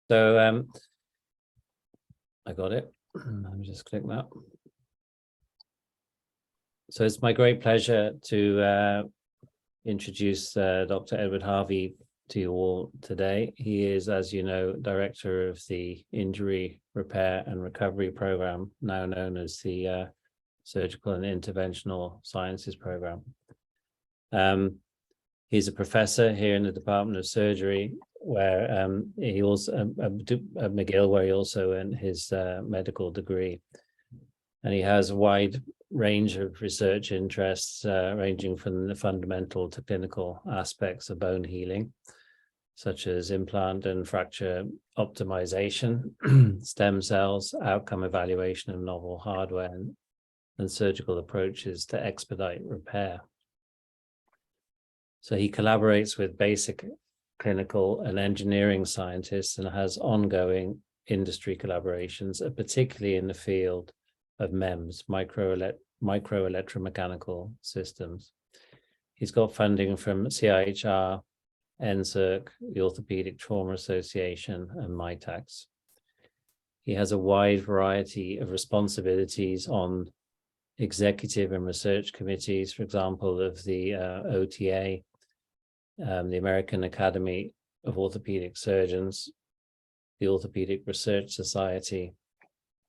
So I got it. Let me just click that. So it's my great pleasure to introduce Dr. Edward Harvey to you all today. He is, as you know, director of the Injury Repair and Recovery Program, now known as the Surgical and Interventional Sciences Program. He's a professor here in the Department of Surgery, where he also at McGill, where he also earned his medical degree, and he has a wide range of research interests, ranging from the fundamental to clinical aspects of bone healing, such as implant and fracture optimization, stem cells, outcome evaluation of novel hardware, and surgical approaches to expedite repair. So he collaborates with basic clinical and engineering scientists and has ongoing industry collaborations, particularly in the field of MEMS, microelectromechanical systems. He's got funding from CIHR, NSERC, the Orthopedic Trauma Association, and MITAX. He has a wide variety of responsibilities on executive and research committees, for example, of the OTA, the American Academy of Orthopedic Surgeons, the Orthopedic Research Society,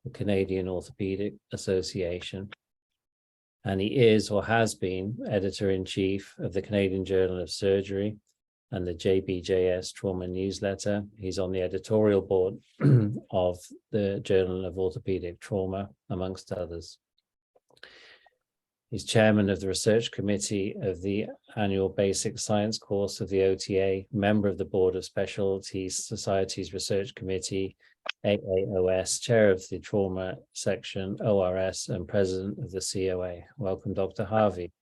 the Canadian Orthopedic Association, and he is or has been editor-in-chief of the Canadian Journal of Surgery and the JBJS Trauma Newsletter. He's on the editorial board of the Journal of Orthopedic Trauma, amongst others. He's chairman of the research committee of the annual basic science course of the OTA, member of the board of Specialty Societies Research Committee, AAOS, chair of the trauma section, ORS, and president of the COA. Welcome, Dr. Harvey.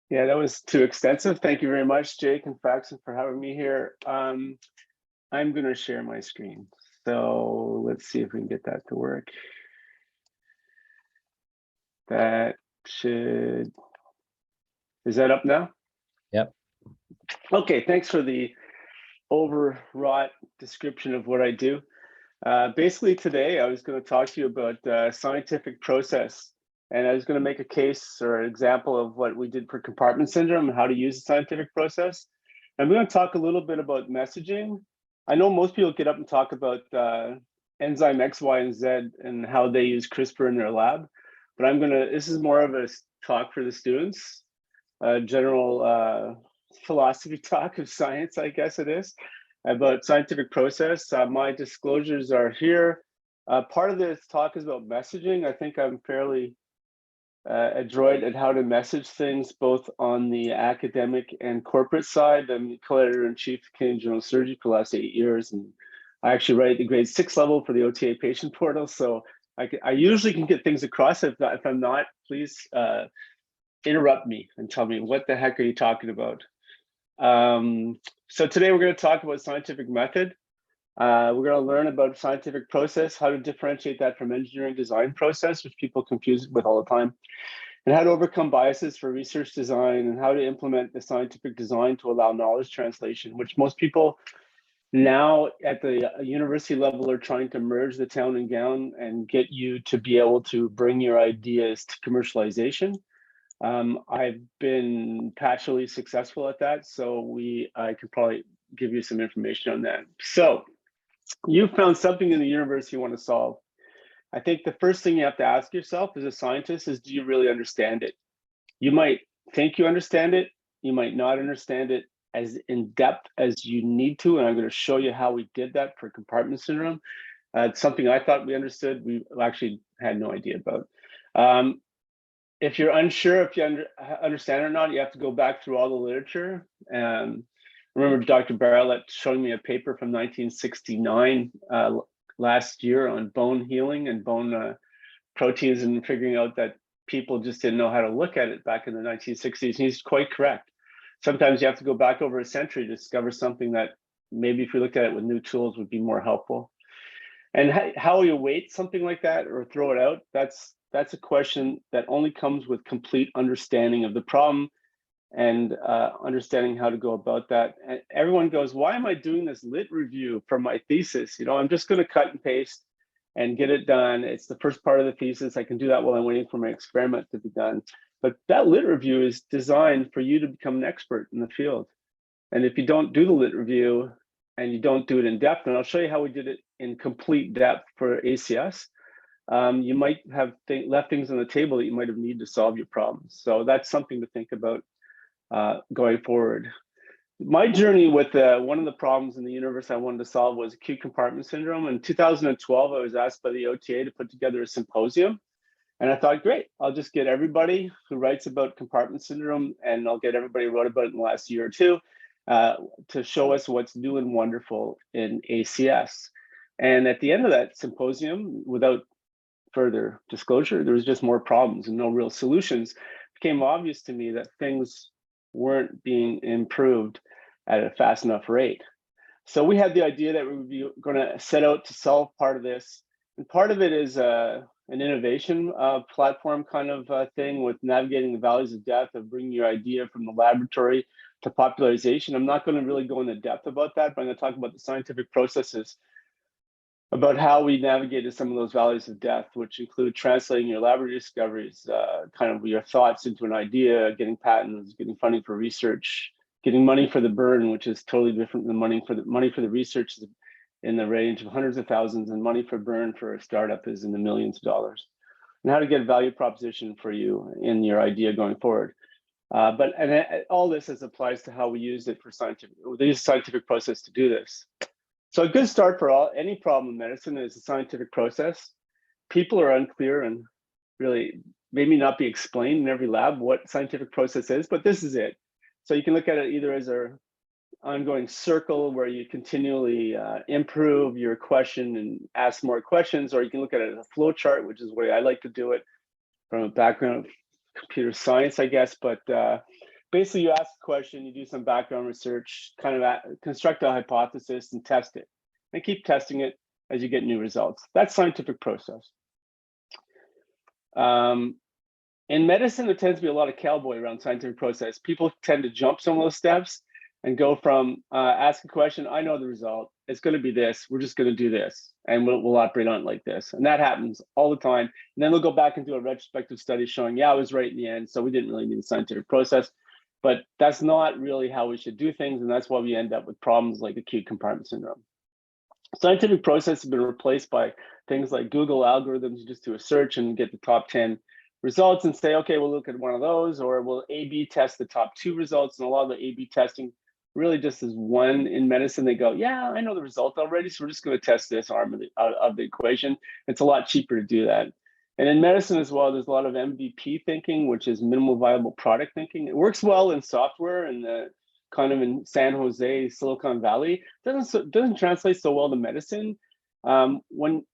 Yeah, that was too extensive. Thank you very much, Jake and Faxon, for having me here. I'm going to share my screen. So let's see if we can get that to work. That should, is that up now? Yep. Okay, thanks for the overwrought description of what I do. Basically today I was going to talk to you about scientific process, and I was going to make a case or an example of what we did for compartment syndrome and how to use the scientific process. And we're going to talk a little bit about messaging. I know most people get up and talk about enzyme X, Y, and Z and how they use CRISPR in their lab. But this is more of a talk for the students, general philosophy talk of science, I guess it is, about scientific process. My disclosures are here. Part of this talk is about messaging. I think I'm fairly adroit at how to message things, both on the academic and corporate side. I'm editor-in-chief of Canadian Journal of Surgery for the last 8 years, and I actually write the grade 6 level for the OTA patient portal. So I usually can get things across. If I'm not, please interrupt me and tell me, what the heck are you talking about? So today we're going to talk about scientific method. We're going to learn about scientific process, how to differentiate that from engineering design process, which people confuse with all the time, and how to overcome biases for research design, and how to implement the scientific design to allow knowledge translation, which most people now at the university level are trying to merge the town and gown and get you to be able to bring your ideas to commercialization. I've been patchily successful at that, so I could probably give you some information on that. So you found something in the university you want to solve. I think the first thing you have to ask yourself as a scientist is, do you really understand it? You might think you understand it, you might not understand it as in depth as you need to, and I'm going to show you how we did that for compartment syndrome. It's something I thought we understood, we actually had no idea about. If you're unsure if you understand it or not, you have to go back through all the literature. Remember Dr. Bartlett showing me a paper from 1969 last year on bone healing and bone proteins, and figuring out that people just didn't know how to look at it back in the 1960s. And he's quite correct. Sometimes you have to go back over a century to discover something that maybe if we looked at it with new tools would be more helpful. And how you weight something like that or throw it out, that's a question that only comes with complete understanding of the problem. and understanding how to go about that. And everyone goes, why am I doing this lit review for my thesis? You know, I'm just going to cut and paste and get it done. It's the first part of the thesis. I can do that while I'm waiting for my experiment to be done. But that lit review is designed for you to become an expert in the field. And if you don't do the lit review and you don't do it in depth, and I'll show you how we did it in complete depth for ACS, you might have left things on the table that you might have needed to solve your problems. So that's something to think about going forward. My journey with one of the problems in the universe I wanted to solve was acute compartment syndrome. In 2012, I was asked by the OTA to put together a symposium. And I thought, great, I'll just get everybody who writes about compartment syndrome, and I'll get everybody who wrote about it in the last year or two to show us what's new and wonderful in ACS. And at the end of that symposium, without further disclosure, there was just more problems and no real solutions. It became obvious to me that things weren't being improved at a fast enough rate. So we had the idea that we would be going to set out to solve part of this. And part of it is an innovation platform kind of thing with navigating the valleys of death, of bringing your idea from the laboratory to popularization. I'm not going to really go into depth about that, but I'm going to talk about the scientific processes about how we navigated some of those valleys of death, which include translating your laboratory discoveries, kind of your thoughts into an idea, getting patents, getting funding for research, getting money for the burn, which is totally different than money for the research is in the range of hundreds of thousands, and money for burn for a startup is in the millions of dollars. And how to get a value proposition for you in your idea going forward. But all this applies to how we use it for scientific. We use a scientific process to do this. So a good start for any problem in medicine is a scientific process. People are unclear and really maybe not be explained in every lab what scientific process is, but this is it. So you can look at it either as an ongoing circle where you continually improve your question and ask more questions, or you can look at it as a flow chart, which is the way I like to do it from a background of computer science, I guess. But basically, you ask a question, you do some background research, kind of construct a hypothesis and test it, and keep testing it as you get new results. That's scientific process. In medicine, there tends to be a lot of cowboy around scientific process. People tend to jump some of those steps and go from ask a question, I know the result, it's going to be this, we're just going to do this, and we'll operate on it like this. And that happens all the time. And then they'll go back and do a retrospective study showing, yeah, I was right in the end, so we didn't really need a scientific process. But that's not really how we should do things, and that's why we end up with problems like acute compartment syndrome. Scientific process has been replaced by things like Google algorithms. You just do a search and get the top 10 results and say, okay, we'll look at one of those, or we'll A/B test the top 2 results. And a lot of the A/B testing really just is one in medicine. They go, yeah, I know the result already, so we're just going to test this arm of the equation. It's a lot cheaper to do that. And in medicine as well, there's a lot of MVP thinking, which is minimal viable product thinking. It works well in software and kind of in San Jose, Silicon Valley. Doesn't translate so well to medicine. When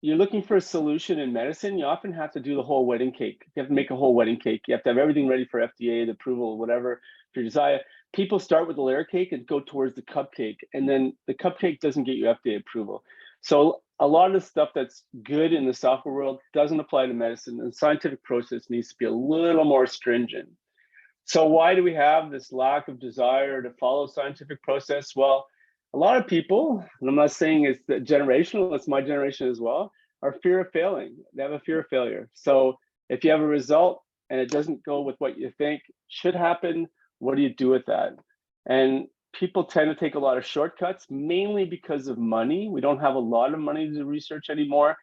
you're looking for a solution in medicine, you often have to do the whole wedding cake. You have to make a whole wedding cake. You have to have everything ready for FDA, the approval, whatever, for your desire. People start with the layer cake and go towards the cupcake, and then the cupcake doesn't get you FDA approval. So a lot of the stuff that's good in the software world doesn't apply to medicine, and scientific process needs to be a little more stringent. So why do we have this lack of desire to follow scientific process? Well, a lot of people, and I'm not saying it's generational, it's my generation as well, are fear of failing. They have a fear of failure. So if you have a result and it doesn't go with what you think should happen, what do you do with that? And people tend to take a lot of shortcuts, mainly because of money. We don't have a lot of money to do research anymore.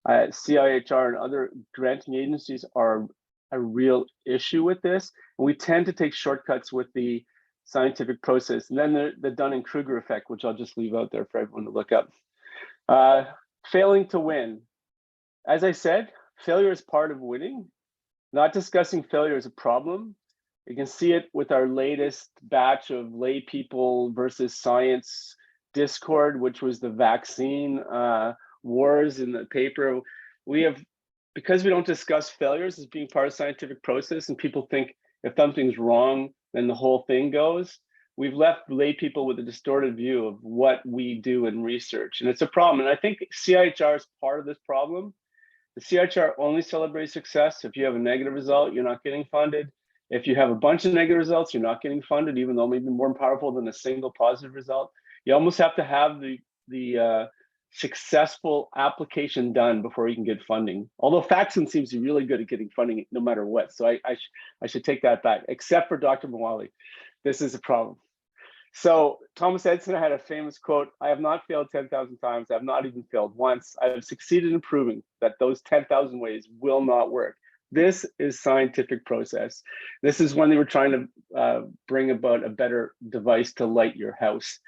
CIHR and other granting agencies are a real issue with this. And we tend to take shortcuts with the scientific process. And then the Dunning-Kruger effect, which I'll just leave out there for everyone to look up. Failing to win. As I said, failure is part of winning. Not discussing failure as a problem. You can see it with our latest batch of lay people versus science discord, which was the vaccine wars in the paper. Because we don't discuss failures as being part of scientific process, and people think if something's wrong, then the whole thing goes. We've left lay people with a distorted view of what we do in research, and it's a problem. And I think CIHR is part of this problem. The CIHR only celebrates success. If you have a negative result, you're not getting funded. If you have a bunch of negative results, you're not getting funded, even though maybe more powerful than a single positive result. You almost have to have the successful application done before you can get funding. Although Faxon seems to be really good at getting funding no matter what. So I should take that back, except for Dr. Mawali. This is a problem. So Thomas Edison had a famous quote, "I have not failed 10,000 times. I have not even failed once. I have succeeded in proving that those 10,000 ways will not work." This is scientific process. This is when they were trying to bring about a better device to light your house.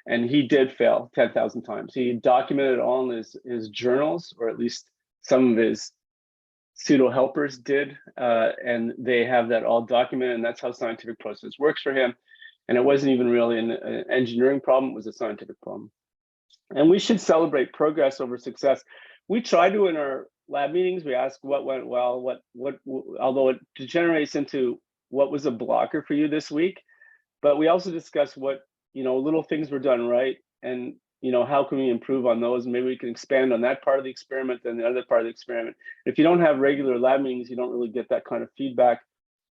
And he did fail 10,000 times. He documented it all in his journals, or at least some of his pseudo helpers did. And they have that all documented, and that's how scientific process works for him. And it wasn't even really an engineering problem, it was a scientific problem. And we should celebrate progress over success. We try to in our lab meetings, we ask what went well, although it degenerates into what was a blocker for you this week, but we also discuss what, little things were done right, and how can we improve on those, and maybe we can expand on that part of the experiment and the other part of the experiment. If you don't have regular lab meetings, you don't really get that kind of feedback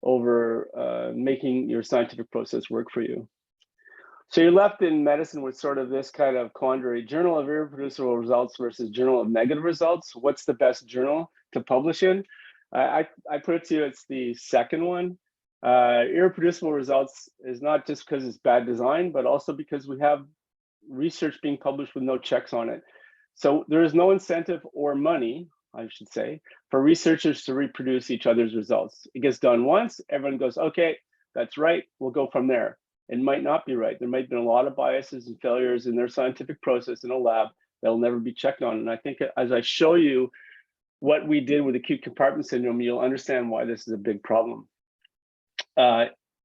over making your scientific process work for you. So you're left in medicine with sort of this kind of quandary: journal of irreproducible results versus journal of negative results. What's the best journal to publish in? I put it to you, it's the second one. Irreproducible results is not just because it's bad design, but also because we have research being published with no checks on it. So there is no incentive or money, I should say, for researchers to reproduce each other's results. It gets done once, everyone goes, okay, that's right, we'll go from there. It might not be right. There might have been a lot of biases and failures in their scientific process in a lab that'll never be checked on. And I think as I show you what we did with acute compartment syndrome, you'll understand why this is a big problem.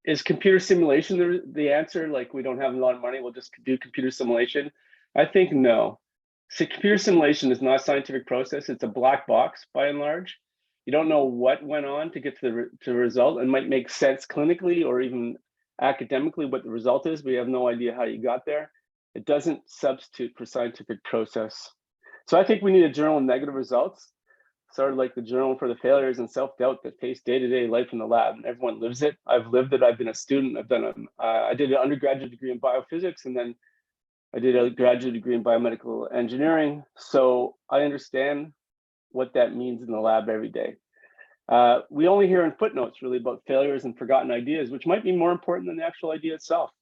Is computer simulation the answer? Like, we don't have a lot of money, we'll just do computer simulation? I think no. So computer simulation is not a scientific process. It's a black box by and large. You don't know what went on to get to the result. It might make sense clinically or even academically what the result is, but you have no idea how you got there. It doesn't substitute for scientific process. So I think we need a journal of negative results, sort of like the journal for the failures and self-doubt that face day-to-day life in the lab. And everyone lives it. I've lived it. I've been a student. I did an undergraduate degree in biophysics, and then I did a graduate degree in biomedical engineering. So I understand what that means in the lab every day. We only hear in footnotes really about failures and forgotten ideas, which might be more important than the actual idea itself.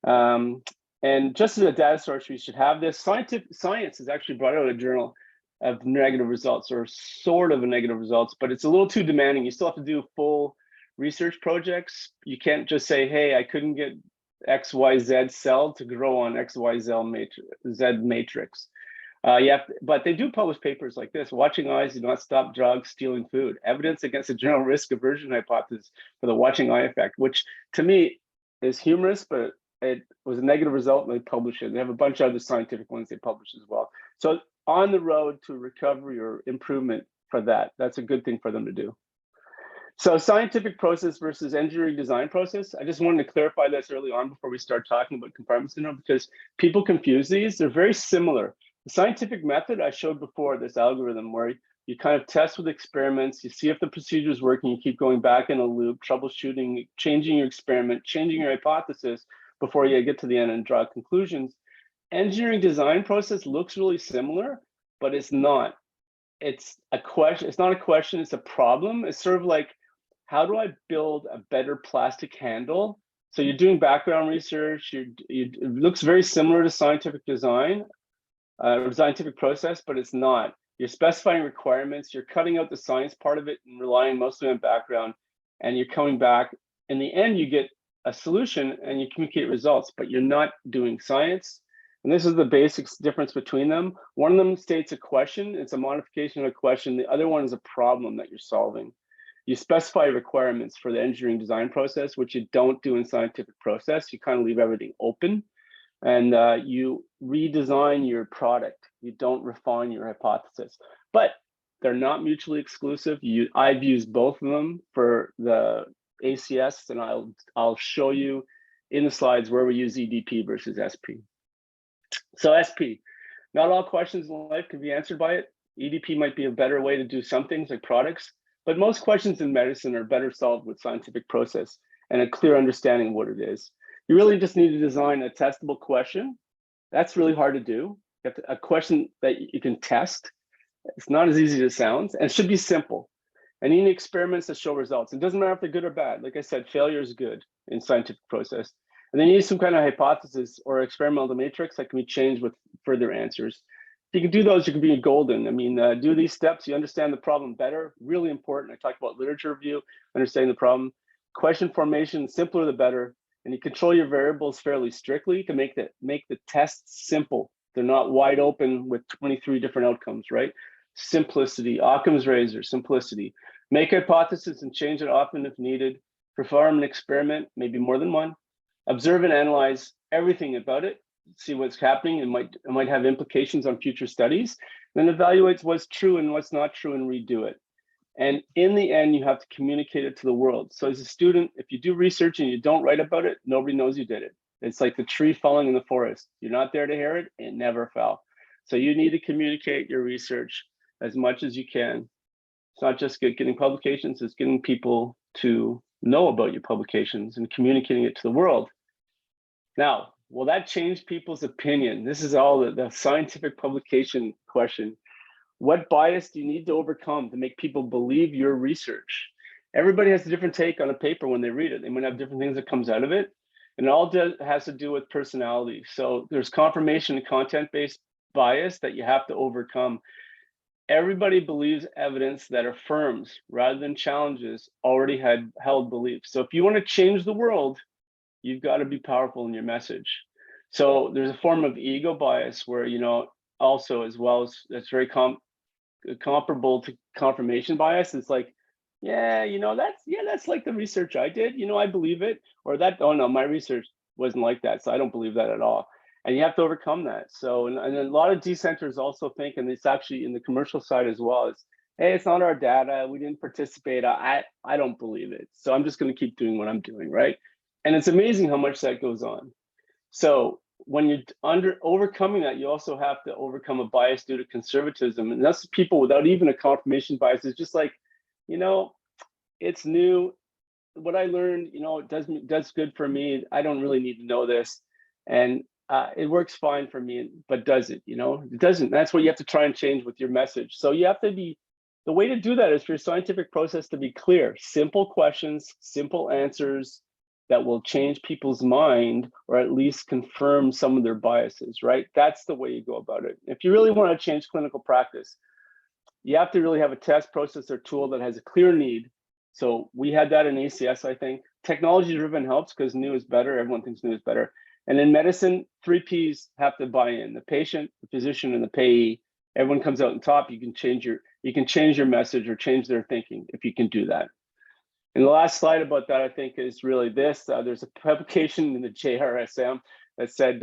And just as a data source, we should have this. Science has actually brought out a journal of negative results, or sort of a negative results, but it's a little too demanding. You still have to do full research projects. You can't just say, hey, I couldn't get XYZ cell to grow on XYZ matrix. But they do publish papers like this: watching eyes do not stop drugs stealing food. Evidence against the general risk aversion hypothesis for the watching eye effect, which to me is humorous, but it was a negative result, and they publish it. They have a bunch of other scientific ones they publish as well. So on the road to recovery or improvement for that, that's a good thing for them to do. So scientific process versus engineering design process. I just wanted to clarify this early on before we start talking about compartment syndrome, because people confuse these. They're very similar. The scientific method I showed before, this algorithm where you kind of test with experiments, you see if the procedure is working, you keep going back in a loop, troubleshooting, changing your experiment, changing your hypothesis before you get to the end and draw conclusions. Engineering design process looks really similar, but it's not. It's a question. It's not a question, it's a problem. It's sort of like, how do I build a better plastic handle? So you're doing background research. It looks very similar to scientific design, or scientific process, but it's not. You're specifying requirements. You're cutting out the science part of it and relying mostly on background. And you're coming back. In the end, you get a solution and you communicate results, but you're not doing science. And this is the basic difference between them. One of them states a question. It's a modification of a question. The other one is a problem that you're solving. You specify requirements for the engineering design process, which you don't do in scientific process. You kind of leave everything open, and you redesign your product. You don't refine your hypothesis, but they're not mutually exclusive. I've used both of them for the ACS, and I'll show you in the slides where we use EDP versus SP. So SP, not all questions in life can be answered by it. EDP might be a better way to do some things like products, But most questions in medicine are better solved with scientific process and a clear understanding of what it is. You really just need to design a testable question. That's really hard to do. You have a question that you can test. It's not as easy as it sounds, and it should be simple. And you need experiments that show results. It doesn't matter if they're good or bad. Like I said, failure is good in scientific process. And then you need some kind of hypothesis or experimental matrix that can be changed with further answers. If you can do those, you can be golden. I mean, do these steps, you understand the problem better, really important. I talked about literature review, understanding the problem. Question formation, simpler the better. And you control your variables fairly strictly to make the tests simple. They're not wide open with 23 different outcomes, right? Simplicity, Occam's razor, simplicity. Make a hypothesis and change it often if needed. Perform an experiment, maybe more than one. Observe and analyze everything about it. See what's happening. It might have implications on future studies. Then evaluate what's true and what's not true and redo it. And in the end, you have to communicate it to the world. So as a student, if you do research and you don't write about it, nobody knows you did it. It's like the tree falling in the forest. You're not there to hear it, it never fell. So you need to communicate your research as much as you can. It's not just getting publications, it's getting people to know about your publications and communicating it to the world. Now, will that change people's opinion? This is all the scientific publication question. What bias do you need to overcome to make people believe your research? Everybody has a different take on a paper when they read it. They might have different things that comes out of it. And it all has to do with personality. So there's confirmation and content-based bias that you have to overcome. Everybody believes evidence that affirms rather than challenges already had held beliefs. So if you want to change the world, you've got to be powerful in your message. So there's a form of ego bias where, also as well as that's very comparable to confirmation bias. It's like, that's like the research I did, I believe it, or that, oh no, my research wasn't like that, so I don't believe that at all. And you have to overcome that. So, and a lot of dissenters also think, and it's actually in the commercial side as well, is, hey, it's not our data, we didn't participate, I don't believe it, so I'm just going to keep doing what I'm doing, right? And it's amazing how much that goes on. So when you're overcoming that, you also have to overcome a bias due to conservatism. And that's people without even a confirmation bias. Is just like, it's new. What I learned, it does good for me. I don't really need to know this. And it works fine for me, but does it? It doesn't. That's what you have to try and change with your message. So you have to the way to do that is for your scientific process to be clear, simple questions, simple answers, that will change people's mind or at least confirm some of their biases, right? That's the way you go about it. If you really want to change clinical practice, you have to really have a test, process, or tool that has a clear need. So we had that in ACS, I think. Technology-driven helps because new is better. Everyone thinks new is better. And in medicine, 3 Ps have to buy in: the patient, the physician, and the payee. Everyone comes out on top. You can change your message or change their thinking if you can do that. And the last slide about that, I think, is really this. There's a publication in the JRSM that said,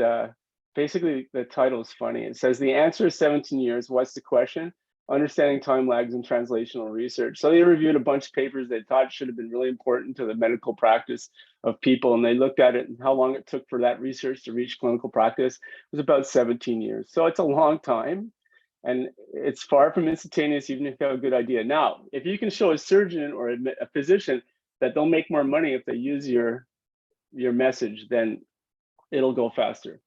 basically, the title is funny. It says, the answer is 17 years. What's the question? Understanding time lags in translational research. So they reviewed a bunch of papers they thought should have been really important to the medical practice of people. And they looked at it and how long it took for that research to reach clinical practice. It was about 17 years. So it's a long time. And it's far from instantaneous, even if you have a good idea. Now, if you can show a surgeon or a physician that they'll make more money if they use your message, then it'll go faster.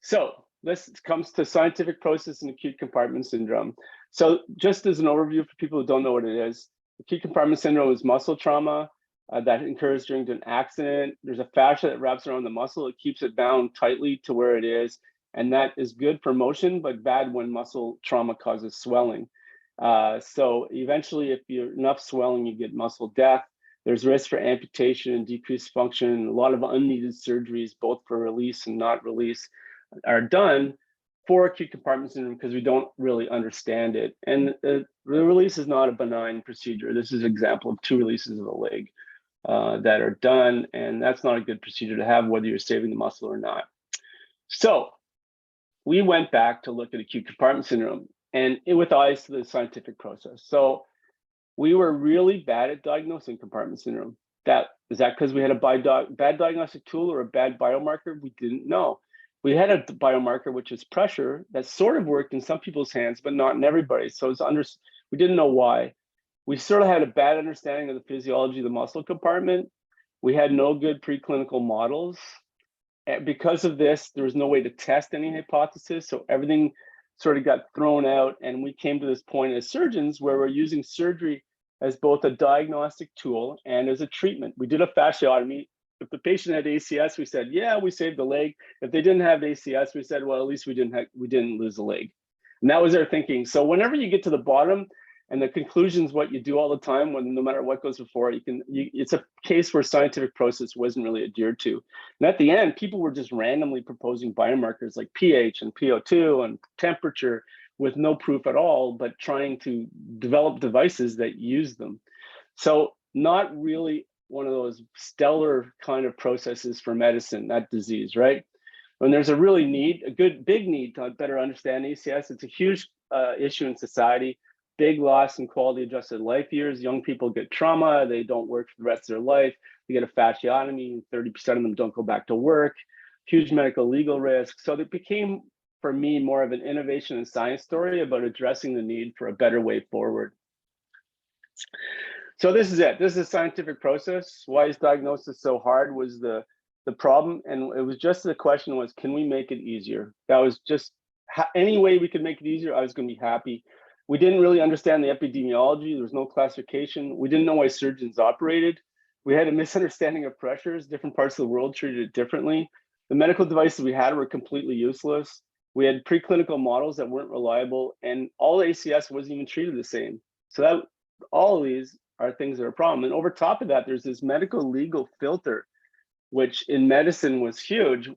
So this comes to scientific process and acute compartment syndrome. So just as an overview for people who don't know what it is, acute compartment syndrome is muscle trauma that occurs during an accident. There's a fascia that wraps around the muscle. It keeps it bound tightly to where it is. And that is good for motion, but bad when muscle trauma causes swelling. So eventually, if you're enough swelling, you get muscle death. There's risk for amputation and decreased function. A lot of unneeded surgeries, both for release and not release, are done for acute compartment syndrome because we don't really understand it. And the release is not a benign procedure. This is an example of 2 releases of the leg that are done. And that's not a good procedure to have, whether you're saving the muscle or not. So we went back to look at acute compartment syndrome and with eyes to the scientific process. So we were really bad at diagnosing compartment syndrome. Is that because we had a bad diagnostic tool or a bad biomarker? We didn't know. We had a biomarker, which is pressure, that sort of worked in some people's hands, but not in everybody. So we didn't know why. we sort of had a bad understanding of the physiology of the muscle compartment. We had no good preclinical models. And because of this, there was no way to test any hypothesis. So everything sort of got thrown out. And we came to this point as surgeons where we're using surgery as both a diagnostic tool and as a treatment. We did a fasciotomy. If the patient had ACS, we said, yeah, we saved the leg. If they didn't have ACS, we said, well, at least we didn't lose the leg. And that was our thinking. So whenever you get to the bottom, and the conclusion is what you do all the time, when no matter what goes before, it's a case where scientific process wasn't really adhered to. And at the end, people were just randomly proposing biomarkers like pH and PO2 and temperature with no proof at all, but trying to develop devices that use them. So not really one of those stellar kind of processes for medicine, that disease, right? When there's a really big need to better understand ACS, it's a huge issue in society. Big loss in quality adjusted life years. Young people get trauma, they don't work for the rest of their life. They get a fasciotomy, 30% of them don't go back to work. Huge medical legal risk. So it became, for me, more of an innovation and science story about addressing the need for a better way forward. So this is it. This is a scientific process. Why is diagnosis so hard was the problem. And it was just the question was, can we make it easier? That was just, any way we could make it easier, I was going to be happy. We didn't really understand the epidemiology. There was no classification. We didn't know why surgeons operated. We had a misunderstanding of pressures. Different parts of the world treated it differently. The medical devices we had were completely useless. We had preclinical models that weren't reliable, and all ACS wasn't even treated the same. So that all of these are things that are a problem. And over top of that, there's this medical legal filter, which in medicine was huge.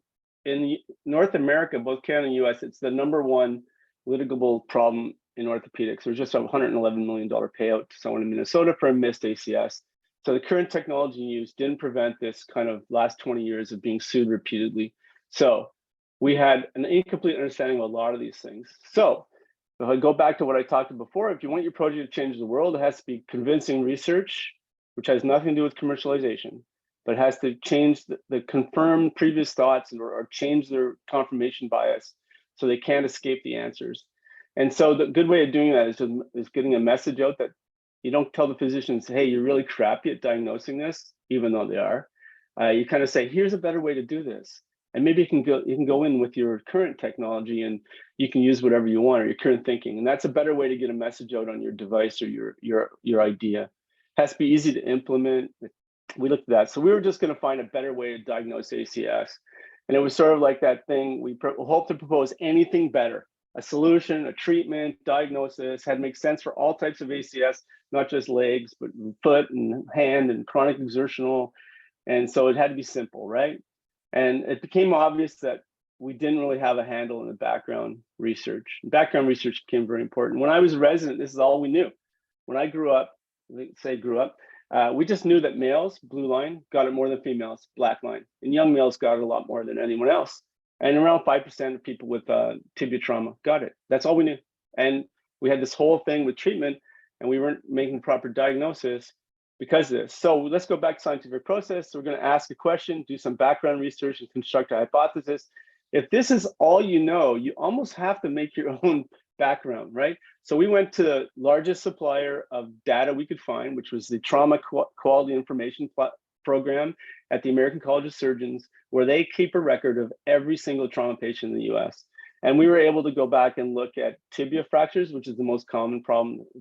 In North America, both Canada and US, it's the #1 litigable problem in orthopedics. There's just a $111 million payout to someone in Minnesota for a missed ACS. So the current technology used didn't prevent this kind of last 20 years of being sued repeatedly. So we had an incomplete understanding of a lot of these things. So if I go back to what I talked about before, if you want your project to change the world, it has to be convincing research, which has nothing to do with commercialization, but it has to change the confirmed previous thoughts or change their confirmation bias so they can't escape the answers. And so the good way of doing that is getting a message out that you don't tell the physicians, hey, you're really crappy at diagnosing this, even though they are. You kind of say, here's a better way to do this. And maybe you can go in with your current technology and you can use whatever you want or your current thinking. And that's a better way to get a message out on your device or your idea. It has to be easy to implement. We looked at that. So we were just going to find a better way to diagnose ACS. And it was sort of like that thing, we hope to propose anything better. A solution, a treatment, diagnosis, had to make sense for all types of ACS, not just legs, but foot and hand and chronic exertional. And so it had to be simple, right? And it became obvious that we didn't really have a handle on the background research. Background research became very important. When I was a resident, this is all we knew. When I grew up, we just knew that males, blue line, got it more than females, black line. And young males got it a lot more than anyone else. And around 5% of people with tibia trauma got it. That's all we knew. And we had this whole thing with treatment, and we weren't making proper diagnosis because of this. So let's go back to scientific process. So we're going to ask a question, do some background research, and construct a hypothesis. If this is all you know, you almost have to make your own background, right? So we went to the largest supplier of data we could find, which was the Trauma Quality Information Program at the American College of Surgeons, where they keep a record of every single trauma patient in the US. And we were able to go back and look at tibia fractures, which is the most common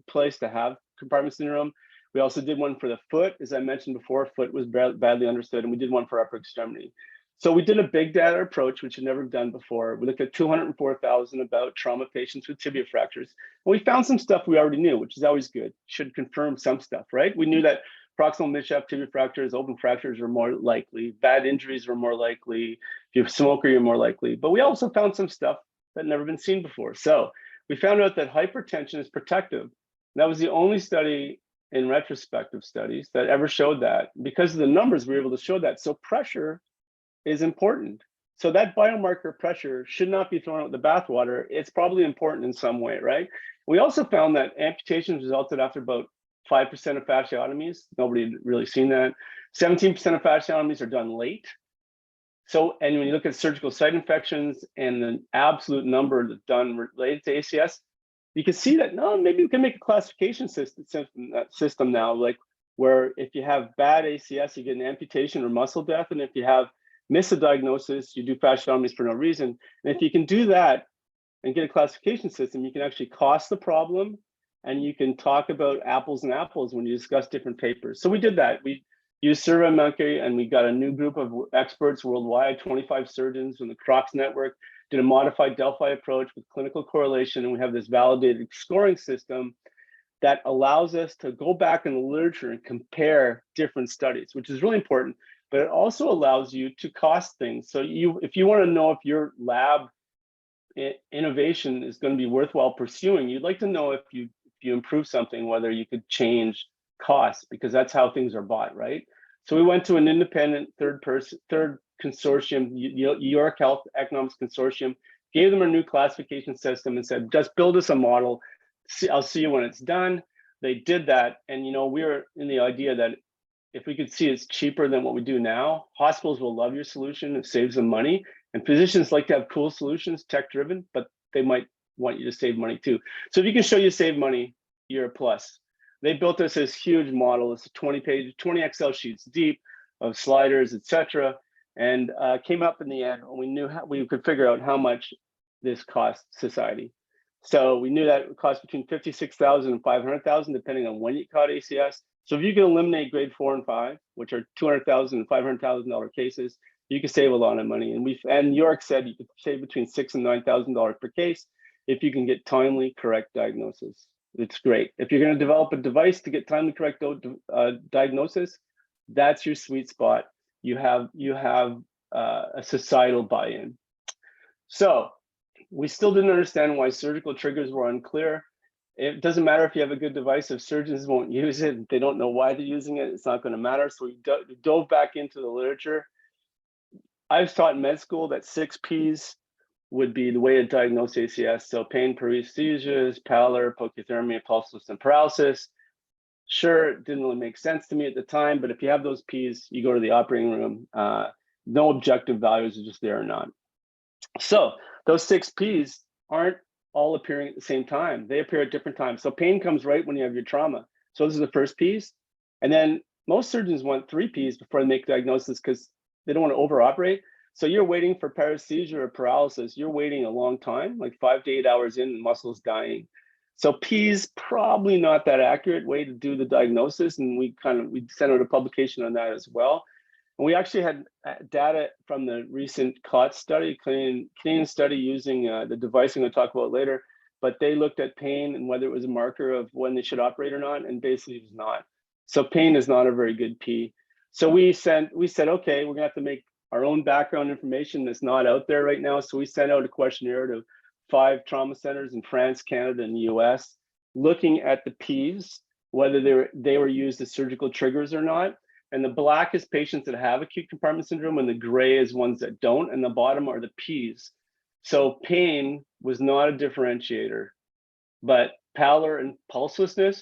place to have compartment syndrome. We also did one for the foot. As I mentioned before, foot was badly understood, and we did one for upper extremity. So we did a big data approach, which had never done before. We looked at 204,000 about trauma patients with tibia fractures. And we found some stuff we already knew, which is always good. Should confirm some stuff, right? We knew that proximal midshaft tibia fractures, open fractures are more likely. Bad injuries were more likely. If you're a smoker, you're more likely. But we also found some stuff that had never been seen before. So we found out that hypertension is protective. And that was the only study in retrospective studies that ever showed that. Because of the numbers, we were able to show that. So pressure is important. So that biomarker pressure should not be thrown out the bathwater. It's probably important in some way, right? We also found that amputations resulted after about 5% of fasciotomies. Nobody had really seen that. 17% of fasciotomies are done late. So, and when you look at surgical site infections and the absolute number that's done related to ACS, you can see that, no, maybe we can make a classification system now, like where if you have bad ACS, you get an amputation or muscle death. And if you have misdiagnosis, you do fasciotomies for no reason. And if you can do that and get a classification system, you can actually cost the problem, and you can talk about apples and apples when you discuss different papers. So we did that. We used SurveyMonkey, and we got a new group of experts worldwide, 25 surgeons from the Crocs network, did a modified Delphi approach with clinical correlation, and we have this validated scoring system that allows us to go back in the literature and compare different studies, which is really important, but it also allows you to cost things. So if you want to know if your lab innovation is going to be worthwhile pursuing, you'd like to know if you improve something, whether you could change costs, because that's how things are bought, right? So we went to an independent third consortium, York Health Economics Consortium, gave them a new classification system and said, just build us a model. I'll see you when it's done. They did that. And, we were in the idea that if we could see it's cheaper than what we do now, hospitals will love your solution. It saves them money. And physicians like to have cool solutions, tech-driven, but they might want you to save money too. So if you can show you save money, you're a plus. They built us this huge model. It's 20 Excel sheets deep of sliders, etc., and came up in the end. We knew we could figure out how much this cost society. So we knew that it would cost between $56,000 and $500,000, depending on when you caught ACS. So if you can eliminate grade 4 and 5, which are $200,000 and $500,000 cases, you can save a lot of money. And York said you could save between $6,000 and $9,000 per case if you can get timely, correct diagnosis. It's great. If you're going to develop a device to get timely, correct diagnosis, that's your sweet spot. You have a societal buy-in. So we still didn't understand why surgical triggers were unclear. It doesn't matter if you have a good device, if surgeons won't use it, they don't know why they're using it, it's not going to matter. So we dove back into the literature. I was taught in med school that 6 Ps would be the way to diagnose ACS. So pain, paresthesias, pallor, pochythermia, pulseless, and paralysis. Sure, it didn't really make sense to me at the time, but if you have those Ps, you go to the operating room. No objective values are just there or not. So those 6 Ps aren't all appearing at the same time. They appear at different times. So pain comes right when you have your trauma. So those are the first Ps. And then most surgeons want 3 Ps before they make diagnosis because they don't want to over-operate. So you're waiting for paresthesia or paralysis. You're waiting a long time, like 5 to 8 hours in, and muscle's dying. So P's probably not that accurate way to do the diagnosis. And we sent out a publication on that as well. And we actually had data from the recent COT study, Canadian study using the device I'm going to talk about later, but they looked at pain and whether it was a marker of when they should operate or not, and basically it was not. So pain is not a very good P. So we said, okay, we're gonna have to make our own background information that's not out there right now. So we sent out a questionnaire to 5 trauma centers in France, Canada, and the US, looking at the Ps, whether they were used as surgical triggers or not. And the black is patients that have acute compartment syndrome, and the gray is ones that don't, and the bottom are the Ps. So pain was not a differentiator, but pallor and pulselessness,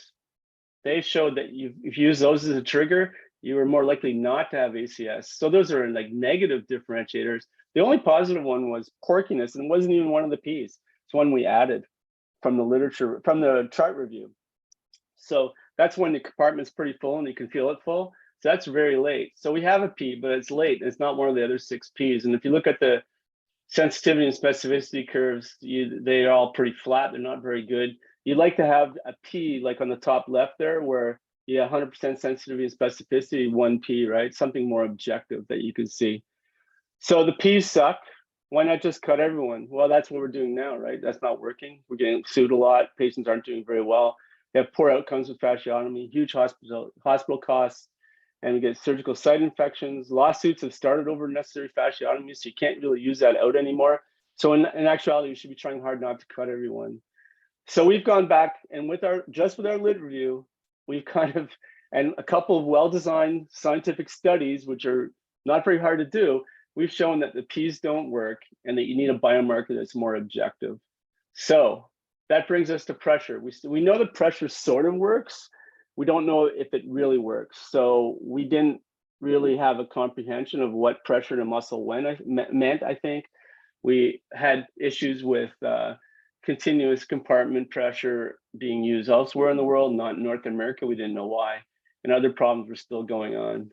they showed that if you use those as a trigger, you were more likely not to have ACS. So those are like negative differentiators. The only positive one was porkiness, and it wasn't even one of the Ps. It's one we added from the literature, from the chart review. So that's when the compartment's pretty full and you can feel it full. So that's very late. So we have a P, but it's late. It's not one of the other 6 Ps. And if you look at the sensitivity and specificity curves, they are all pretty flat. They're not very good. You'd like to have a P like on the top left there where 100% sensitivity and specificity, 1 P, right? Something more objective that you can see. So the Ps suck. Why not just cut everyone? Well, that's what we're doing now, right? That's not working. We're getting sued a lot. Patients aren't doing very well. They have poor outcomes with fasciotomy, huge hospital costs, and we get surgical site infections. Lawsuits have started over necessary fasciotomy, so you can't really use that out anymore. So in actuality, we should be trying hard not to cut everyone. So we've gone back, and with our lit review, we've and a couple of well-designed scientific studies, which are not very hard to do, we've shown that the Ps don't work and that you need a biomarker that's more objective. So that brings us to pressure. We know that pressure sort of works. We don't know if it really works. So we didn't really have a comprehension of what pressure to muscle meant, I think. We had issues with continuous compartment pressure being used elsewhere in the world, not in North America. We didn't know why. And other problems were still going on.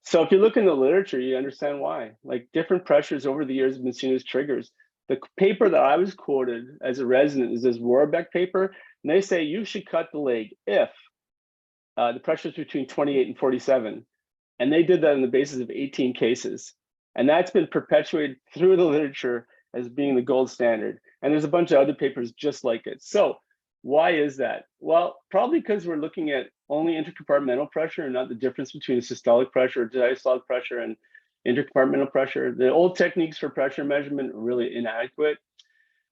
So if you look in the literature, you understand why. Like different pressures over the years have been seen as triggers. The paper that I was quoted as a resident is this Warbeck paper, and they say you should cut the leg if the pressure is between 28 and 47. And they did that on the basis of 18 cases. And that's been perpetuated through the literature as being the gold standard. And there's a bunch of other papers just like it. So why is that? Well, probably because we're looking at only intercompartmental pressure and not the difference between systolic pressure or diastolic pressure and intercompartmental pressure. The old techniques for pressure measurement are really inadequate.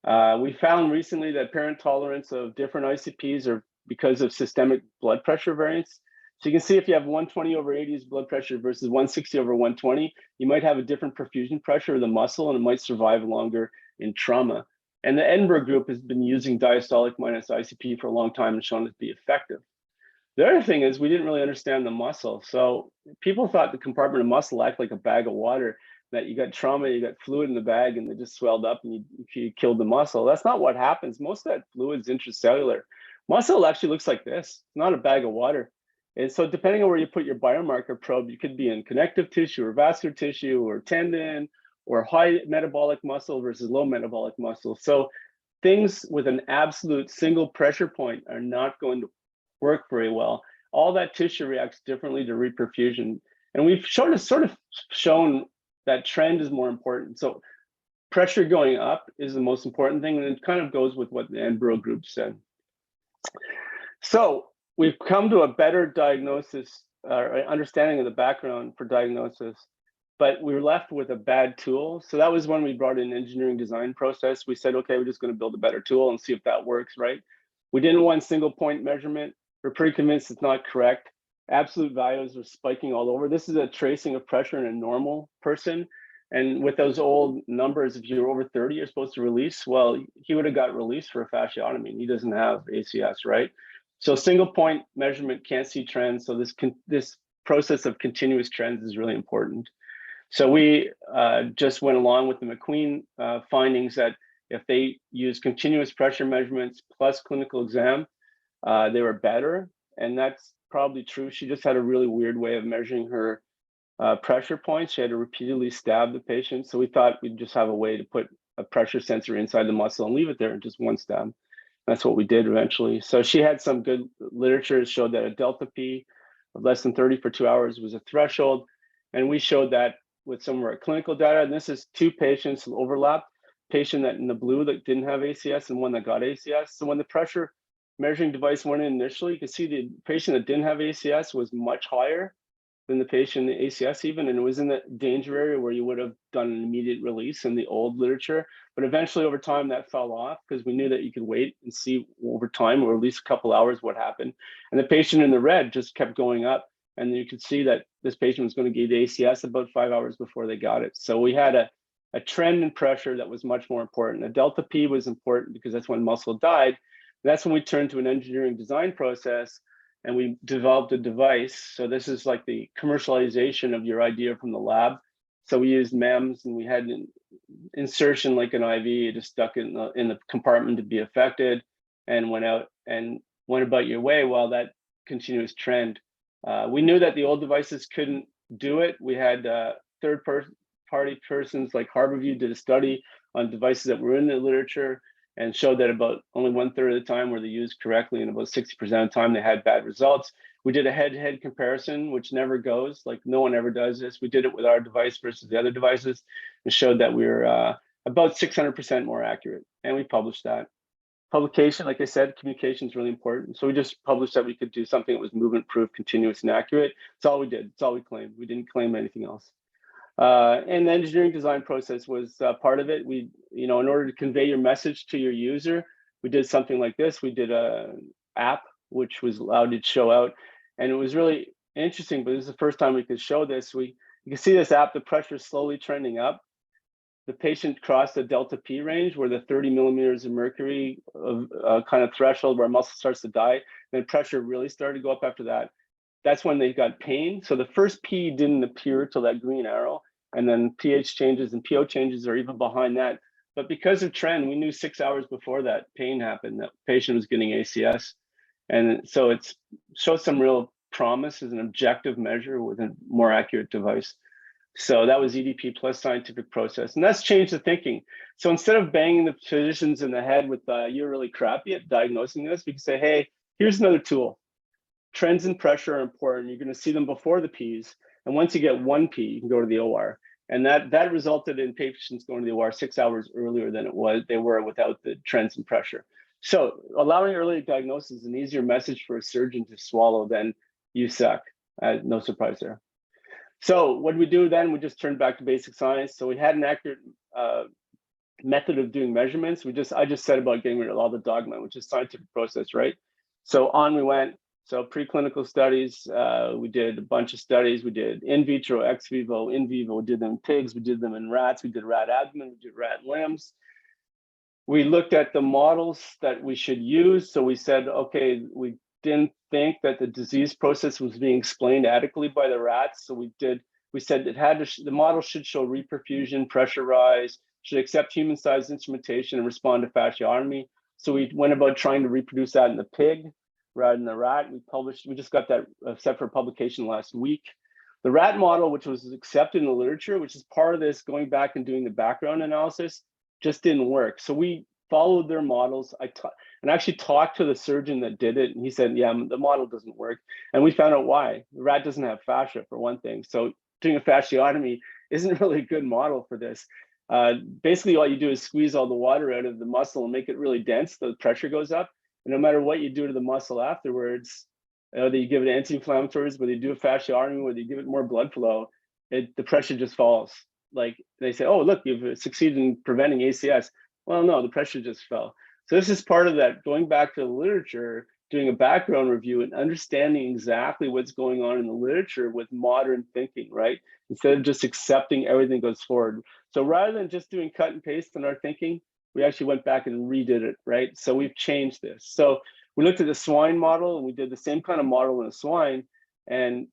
We found recently that parent tolerance of different ICPs are because of systemic blood pressure variance. So you can see if you have 120 over 80 is blood pressure versus 160 over 120, you might have a different perfusion pressure of the muscle and it might survive longer in trauma. And the Edinburgh group has been using diastolic minus ICP for a long time and shown it to be effective. The other thing is we didn't really understand the muscle. So people thought the compartment of muscle acted like a bag of water, that you got trauma, you got fluid in the bag and it just swelled up and you killed the muscle. That's not what happens. Most of that fluid is intracellular. Muscle actually looks like this. It's not a bag of water. And so depending on where you put your biomarker probe, you could be in connective tissue or vascular tissue or tendon or high metabolic muscle versus low metabolic muscle. So things with an absolute single pressure point are not going to work very well. All that tissue reacts differently to reperfusion. And we've sort of shown that trend is more important. So pressure going up is the most important thing. And it kind of goes with what the Edinburgh group said. So we've come to a better diagnosis or understanding of the background for diagnosis, but we were left with a bad tool. So that was when we brought in engineering design process. We said, okay, we're just going to build a better tool and see if that works, right? We didn't want single point measurement. We're pretty convinced it's not correct. Absolute values are spiking all over. This is a tracing of pressure in a normal person. And with those old numbers, if you're over 30, you're supposed to release. Well, he would have got released for a fasciotomy and he doesn't have ACS, right? So single point measurement can't see trends. So this process of continuous trends is really important. So we just went along with the McQueen findings that if they use continuous pressure measurements plus clinical exam, they were better. And that's probably true. She just had a really weird way of measuring her pressure points. She had to repeatedly stab the patient. So we thought we'd just have a way to put a pressure sensor inside the muscle and leave it there in just one stab. That's what we did eventually. So she had some good literature that showed that a delta P of less than 30 for 2 hours was a threshold. And we showed that with some of our clinical data. And this is two patients overlapped, patient that in the blue that didn't have ACS and one that got ACS. So when the pressure measuring device went in initially, you can see the patient that didn't have ACS was much higher than the patient in the ACS even, and it was in the danger area where you would have done an immediate release in the old literature. But eventually over time that fell off because we knew that you could wait and see over time or at least a couple hours what happened. And the patient in the red just kept going up, and you could see that this patient was going to get ACS about 5 hours before they got it. So we had a trend in pressure that was much more important. A delta P was important because that's when muscle died. That's when we turned to an engineering design process and we developed a device. So this is like the commercialization of your idea from the lab. So we used MEMS and we had an insertion like an IV, just stuck it in the compartment to be affected and went out and went about your way while that continuous trend. We knew that the old devices couldn't do it. We had third-party persons like Harvey did a study on devices that were in the literature and showed that about only 1/3 of the time were they used correctly and about 60% of the time they had bad results. We did a head-to-head comparison, which never goes, like no one ever does this. We did it with our device versus the other devices and showed that we were about 600% more accurate. And we published that. Publication, like I said, communication is really important. So we just published that we could do something that was movement-proof, continuous, and accurate. That's all we did. That's all we claimed. We didn't claim anything else. And the engineering design process was part of it. We, in order to convey your message to your user, we did something like this. We did an app, which was allowed to show out. And it was really interesting, but this is the first time we could show this. You can see this app, the pressure is slowly trending up. The patient crossed the delta P range where the 30 millimeters of mercury of kind of threshold where muscle starts to die. Then pressure really started to go up after that. That's when they got pain. So the first P didn't appear till that green arrow, and then pH changes and PO changes are even behind that. But because of trend, we knew 6 hours before that pain happened, that patient was getting ACS. And so it's shows some real promise as an objective measure with a more accurate device. So that was EDP plus scientific process. And that's changed the thinking. So instead of banging the physicians in the head with, you're really crappy at diagnosing this, we can say, hey, here's another tool. Trends in pressure are important. You're going to see them before the Ps. And once you get one P, you can go to the OR. And that resulted in patients going to the OR 6 hours earlier than they were without the trends in pressure. So allowing early diagnosis is an easier message for a surgeon to swallow than you suck. No surprise there. So what we do then, we just turned back to basic science. So we had an accurate method of doing measurements. I just said about getting rid of all the dogma, which is scientific process, right? So on we went. So preclinical studies, we did a bunch of studies. We did in vitro, ex vivo, in vivo. We did them in pigs. We did them in rats. We did rat abdomen. We did rat limbs. We looked at the models that we should use. So we said, okay, we didn't think that the disease process was being explained adequately by the rats. So we said the model should show reperfusion, pressure rise, should accept human-sized instrumentation and respond to fasciotomy. So we went about trying to reproduce that in the pig rather than the rat. We just got that set for publication last week. The rat model, which was accepted in the literature, which is part of this going back and doing the background analysis, just didn't work. So we followed their models. And actually talked to the surgeon that did it. And he said, yeah, the model doesn't work. And we found out why. The rat doesn't have fascia for one thing. So doing a fasciotomy isn't really a good model for this. Basically, all you do is squeeze all the water out of the muscle and make it really dense. The pressure goes up. And no matter what you do to the muscle afterwards, whether you give it anti-inflammatories, whether you do a fasciotomy, whether you give it more blood flow, the pressure just falls. Like they say, oh, look, you've succeeded in preventing ACS. Well, no, the pressure just fell. So this is part of that, going back to the literature, doing a background review and understanding exactly what's going on in the literature with modern thinking, right? Instead of just accepting everything goes forward. So rather than just doing cut and paste in our thinking, we actually went back and redid it, right? So we've changed this. So we looked at the swine model and we did the same kind of model in a swine. And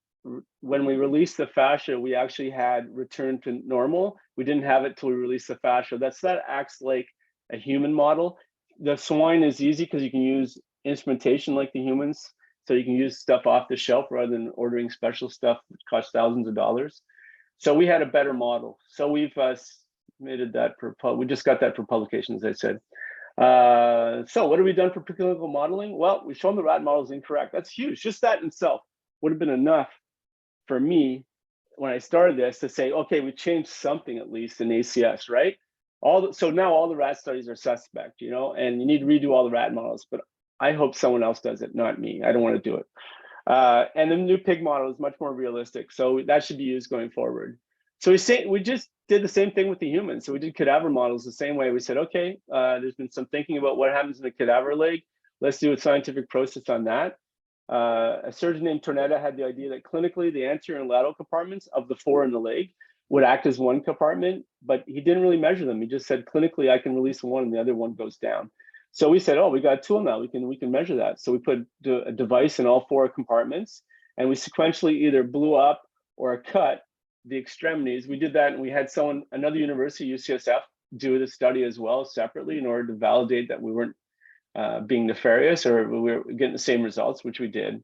when we released the fascia, we actually had return to normal. We didn't have it till we released the fascia. That acts like a human model. The swine is easy because you can use instrumentation like the humans. So you can use stuff off the shelf rather than ordering special stuff that costs thousands of dollars. So we had a better model. So we've submitted that we just got that for publication, as I said. So what have we done for preclinical modeling? Well, we've shown the rat model is incorrect. That's huge. Just that in itself would have been enough for me when I started this to say, okay, we changed something at least in ACS, right? So now all the rat studies are suspect, and you need to redo all the rat models, but I hope someone else does it, not me. I don't want to do it. And the new pig model is much more realistic. So that should be used going forward. So we just did the same thing with the humans. So we did cadaver models the same way. We said, okay, there's been some thinking about what happens in a cadaver leg. Let's do a scientific process on that. A surgeon named Renata had the idea that clinically the anterior and lateral compartments of the 4 in the leg would act as one compartment, but he didn't really measure them. He just said, clinically, I can release one and the other one goes down. So we said, oh, we got a tool now. We can measure that. So we put a device in all 4 compartments, and we sequentially either blew up or cut the extremities. We did that, and we had another university, UCSF, do the study as well separately in order to validate that we weren't being nefarious or we were getting the same results, which we did.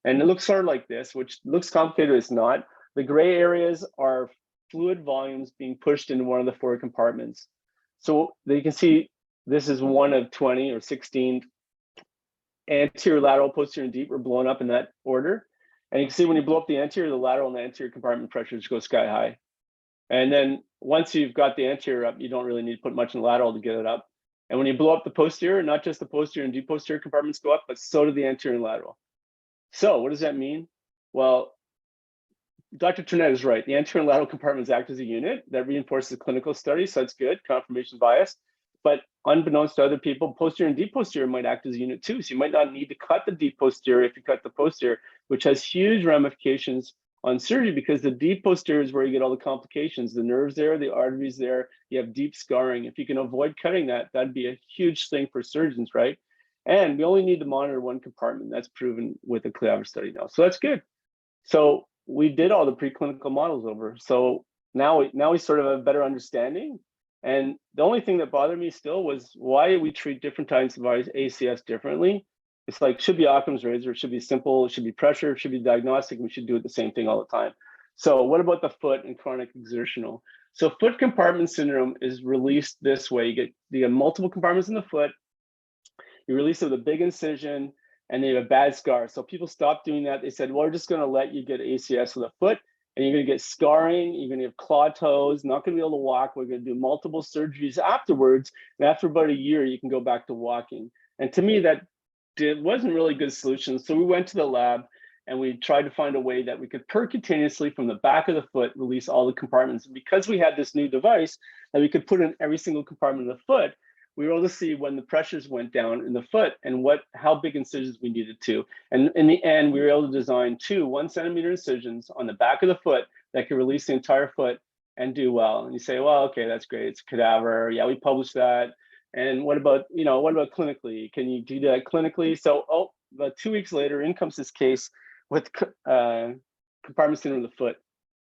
And it looks sort of like this, which looks complicated, it's not. The gray areas are fluid volumes being pushed into one of the 4 compartments. So you can see this is one of 20 or 16 anterior, lateral, posterior, and deep are blown up in that order. And you can see when you blow up the anterior, the lateral and the anterior compartment pressures go sky high. And then once you've got the anterior up, you don't really need to put much in the lateral to get it up. And when you blow up the posterior, not just the posterior and deep posterior compartments go up, but so do the anterior and lateral. So what does that mean? Well, Dr. Trinette is right. The anterior and lateral compartments act as a unit. That reinforces the clinical study, so that's good, confirmation bias. But unbeknownst to other people, posterior and deep posterior might act as a unit too. So you might not need to cut the deep posterior if you cut the posterior, which has huge ramifications on surgery because the deep posterior is where you get all the complications. The nerves there, the arteries there, you have deep scarring. If you can avoid cutting that, that'd be a huge thing for surgeons, right? And we only need to monitor one compartment. That's proven with a cadaver study now. So that's good. So we did all the preclinical models over. So now we sort of have a better understanding. And the only thing that bothered me still was why we treat different types of ACS differently. It's like, should be Occam's razor, it should be simple, it should be pressure, it should be diagnostic, we should do it the same thing all the time. So what about the foot and chronic exertional? So foot compartment syndrome is released this way. You get multiple compartments in the foot, you release it with a big incision, and they have a bad scar. So people stopped doing that. They said, well, we're just gonna let you get ACS with a foot, and you're gonna get scarring, you're gonna have claw toes, not gonna be able to walk. We're gonna do multiple surgeries afterwards, and after about a year, you can go back to walking. And to me, that wasn't really a good solution. So we went to the lab and we tried to find a way that we could percutaneously from the back of the foot release all the compartments. And because we had this new device that we could put in every single compartment of the foot, we were able to see when the pressures went down in the foot and how big incisions we needed to. And in the end, we were able to design 2 1-centimeter incisions on the back of the foot that could release the entire foot and do well. And you say, well, okay, that's great. It's a cadaver. Yeah, we published that. And what about clinically? Can you do that clinically? So, about 2 weeks later, in comes this case with compartment syndrome of the foot,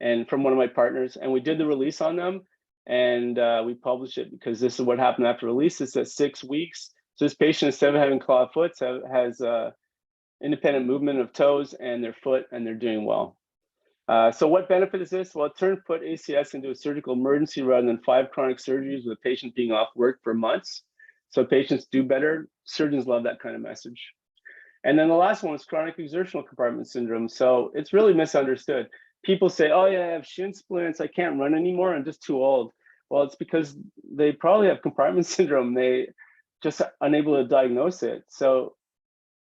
and from one of my partners, and we did the release on them, and we published it because this is what happened after release. It's at 6 weeks. So this patient, instead of having clawed foot, has independent movement of toes and their foot, and they're doing well. So what benefit is this? Well, it turned foot ACS into a surgical emergency rather than 5 chronic surgeries with a patient being off work for months. So patients do better. Surgeons love that kind of message. And then the last one is chronic exertional compartment syndrome. So it's really misunderstood. People say, oh yeah, I have shin splints, I can't run anymore, I'm just too old. Well, it's because they probably have compartment syndrome. They just unable to diagnose it. So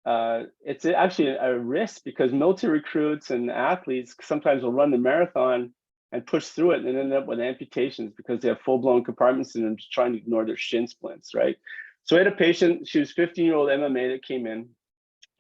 it's actually a risk because military recruits and athletes sometimes will run the marathon and push through it and end up with amputations because they have full-blown compartment syndrome, just trying to ignore their shin splints, right? So I had a patient, she was 15-year-old MMA that came in.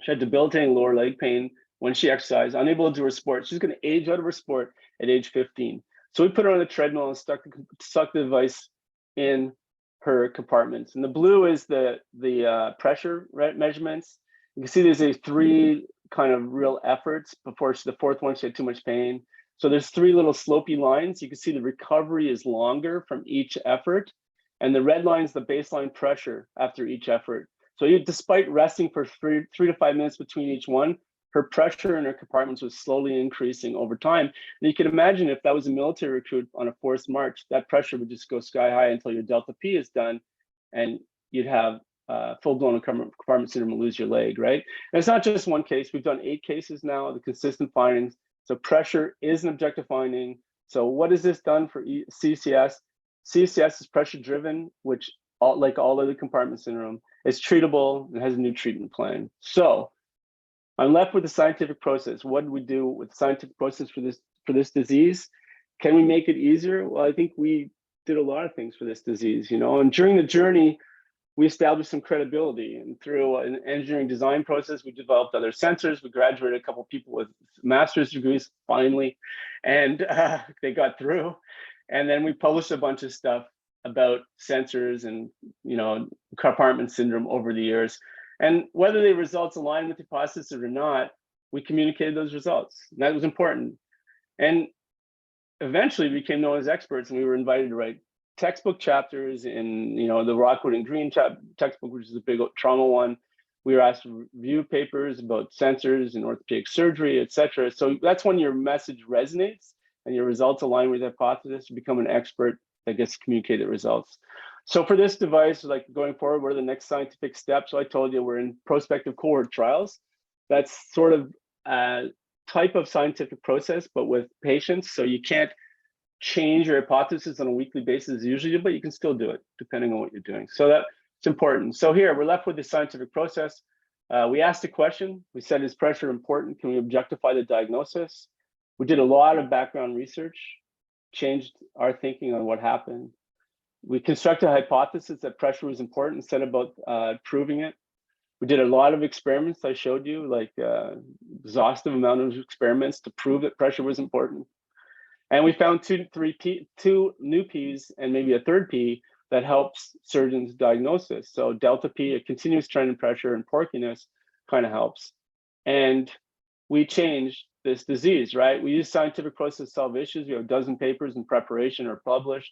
She had debilitating lower leg pain when she exercised, unable to do her sport. She's going to age out of her sport at age 15. So we put her on a treadmill and stuck the device in her compartments. And the blue is the pressure measurements. You can see there's 3 kind of real efforts before the 4th one, she had too much pain. So there's 3 little slopey lines. You can see the recovery is longer from each effort. And the red line is the baseline pressure after each effort. So despite resting for 3 to 5 minutes between each one, her pressure in her compartments was slowly increasing over time. And you can imagine if that was a military recruit on a forced march, that pressure would just go sky high until your delta P is done, and you'd have full-blown compartment syndrome and lose your leg, right? And it's not just one case. We've done 8 cases now, the consistent findings. So pressure is an objective finding. So what has this done for CCS? CCS is pressure-driven, which, like all other compartment syndrome, is treatable and has a new treatment plan. So I'm left with the scientific process. What do we do with the scientific process for this disease? Can we make it easier? Well, I think we did a lot of things for this disease, and during the journey, we established some credibility, and through an engineering design process, we developed other sensors. We graduated a couple of people with master's degrees finally, and they got through. And then we published a bunch of stuff about sensors and compartment syndrome over the years. And whether the results align with the hypothesis or not, we communicated those results. And that was important. And eventually we became known as experts, and we were invited to write textbook chapters in the Rockwood and Green textbook, which is a big trauma one. We were asked to review papers about sensors and orthopedic surgery, et cetera. So that's when your message resonates and your results align with the hypothesis. You become an expert that gets communicated results. So for this device, like going forward, what are the next scientific steps? So I told you we're in prospective cohort trials. That's sort of a type of scientific process, but with patients. So you can't change your hypothesis on a weekly basis as usually, but you can still do it depending on what you're doing. So that's important. So here we're left with the scientific process. We asked a question. We said, is pressure important? Can we objectify the diagnosis? We did a lot of background research, changed our thinking on what happened. We constructed a hypothesis that pressure was important instead of about proving it. We did a lot of experiments I showed you, like exhaustive amount of experiments to prove that pressure was important. And we found two new P's and maybe a third P that helps surgeons diagnose this. So delta P, a continuous trend in pressure, and porkiness kind of helps. And we changed this disease, right? We use scientific process to solve issues. We have a dozen papers in preparation or published.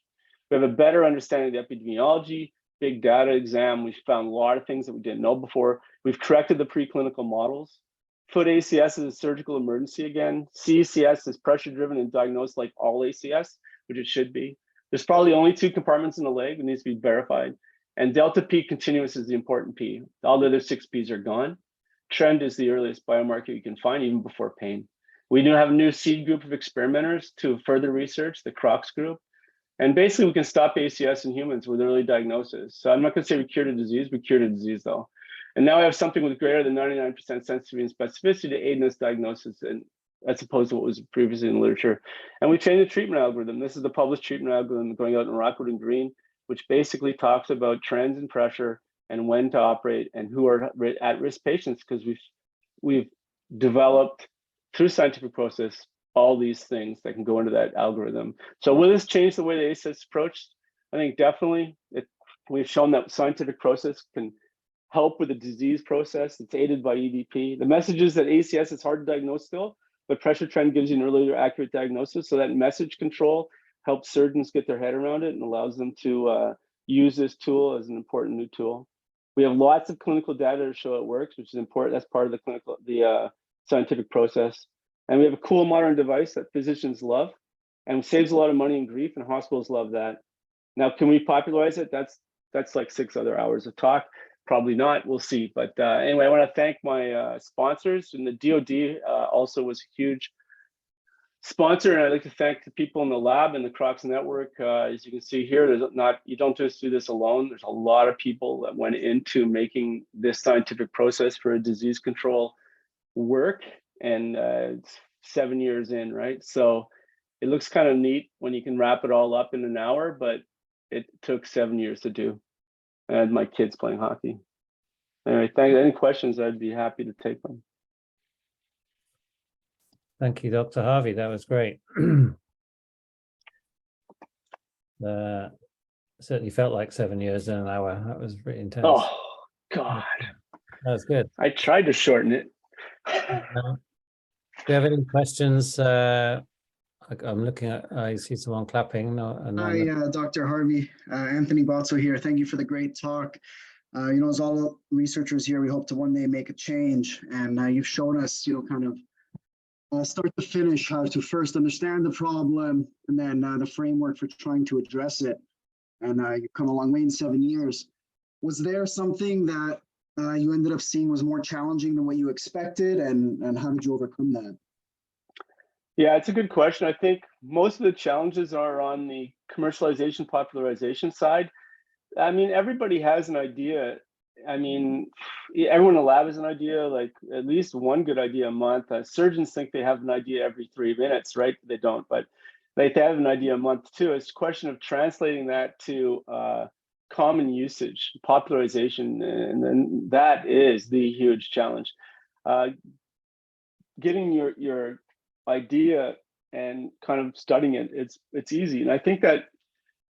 We have a better understanding of the epidemiology, big data exam. We've found a lot of things that we didn't know before. We've corrected the preclinical models. Foot ACS is a surgical emergency again. CECS is pressure driven and diagnosed like all ACS, which it should be. There's probably only 2 compartments in the leg. It needs to be verified. And delta P continuous is the important P. All the other 6 Ps are gone. Trend is the earliest biomarker you can find even before pain. We do have a new seed group of experimenters to further research, the Crocs group. And basically we can stop ACS in humans with early diagnosis. So I'm not gonna say we cured a disease, we cured a disease though. And now we have something with greater than 99% sensitivity and specificity to aid in this diagnosis, and as opposed to what was previously in the literature. And we changed the treatment algorithm. This is the published treatment algorithm going out in Rockwood and Green, which basically talks about trends in pressure and when to operate and who are at-risk patients, because we've developed through scientific process all these things that can go into that algorithm. So will this change the way the ACS is approached? I think definitely. We've shown that scientific process can help with the disease process. It's aided by EDP. The message is that ACS is hard to diagnose still, but pressure trend gives you an earlier accurate diagnosis. So that message control helps surgeons get their head around it and allows them to use this tool as an important new tool. We have lots of clinical data to show it works, which is important. That's part of the scientific process. And we have a cool modern device that physicians love and saves a lot of money and grief, and hospitals love that. Now, can we popularize it? That's like 6 other hours of talk. Probably not, we'll see. But anyway, I wanna thank my sponsors, and the DoD also was a huge sponsor, and I'd like to thank the people in the lab and the Crocs Network. As you can see here, you don't just do this alone. There's a lot of people that went into making this scientific process for a disease control work, and it's 7 years in, right? So it looks kind of neat when you can wrap it all up in an hour, but it took 7 years to do. I had my kids playing hockey. Anyway, any questions, I'd be happy to take them. Thank you, Dr. Harvey. That was great. Certainly felt like 7 years in an hour. That was pretty intense. Oh, God. That was good. I tried to shorten it. Do you have any questions? I'm looking at, I see someone clapping. No, Hi, Dr. Harvey. Anthony Botso here. Thank you for the great talk. As all researchers here, we hope to one day make a change. And you've shown us, kind of start to finish, how to first understand the problem and then the framework for trying to address it. And you've come a long way in 7 years. Was there something that you ended up seeing was more challenging than what you expected? And how did you overcome that? Yeah, it's a good question. I think most of the challenges are on the commercialization, popularization side. I mean, everybody has an idea. I mean, everyone in the lab has an idea, like at least one good idea a month. Surgeons think they have an idea every 3 minutes, right? They don't, but they have an idea a month too. It's a question of translating that to common usage, popularization, and then that is the huge challenge. Getting your idea and kind of studying it, it's easy. And I think that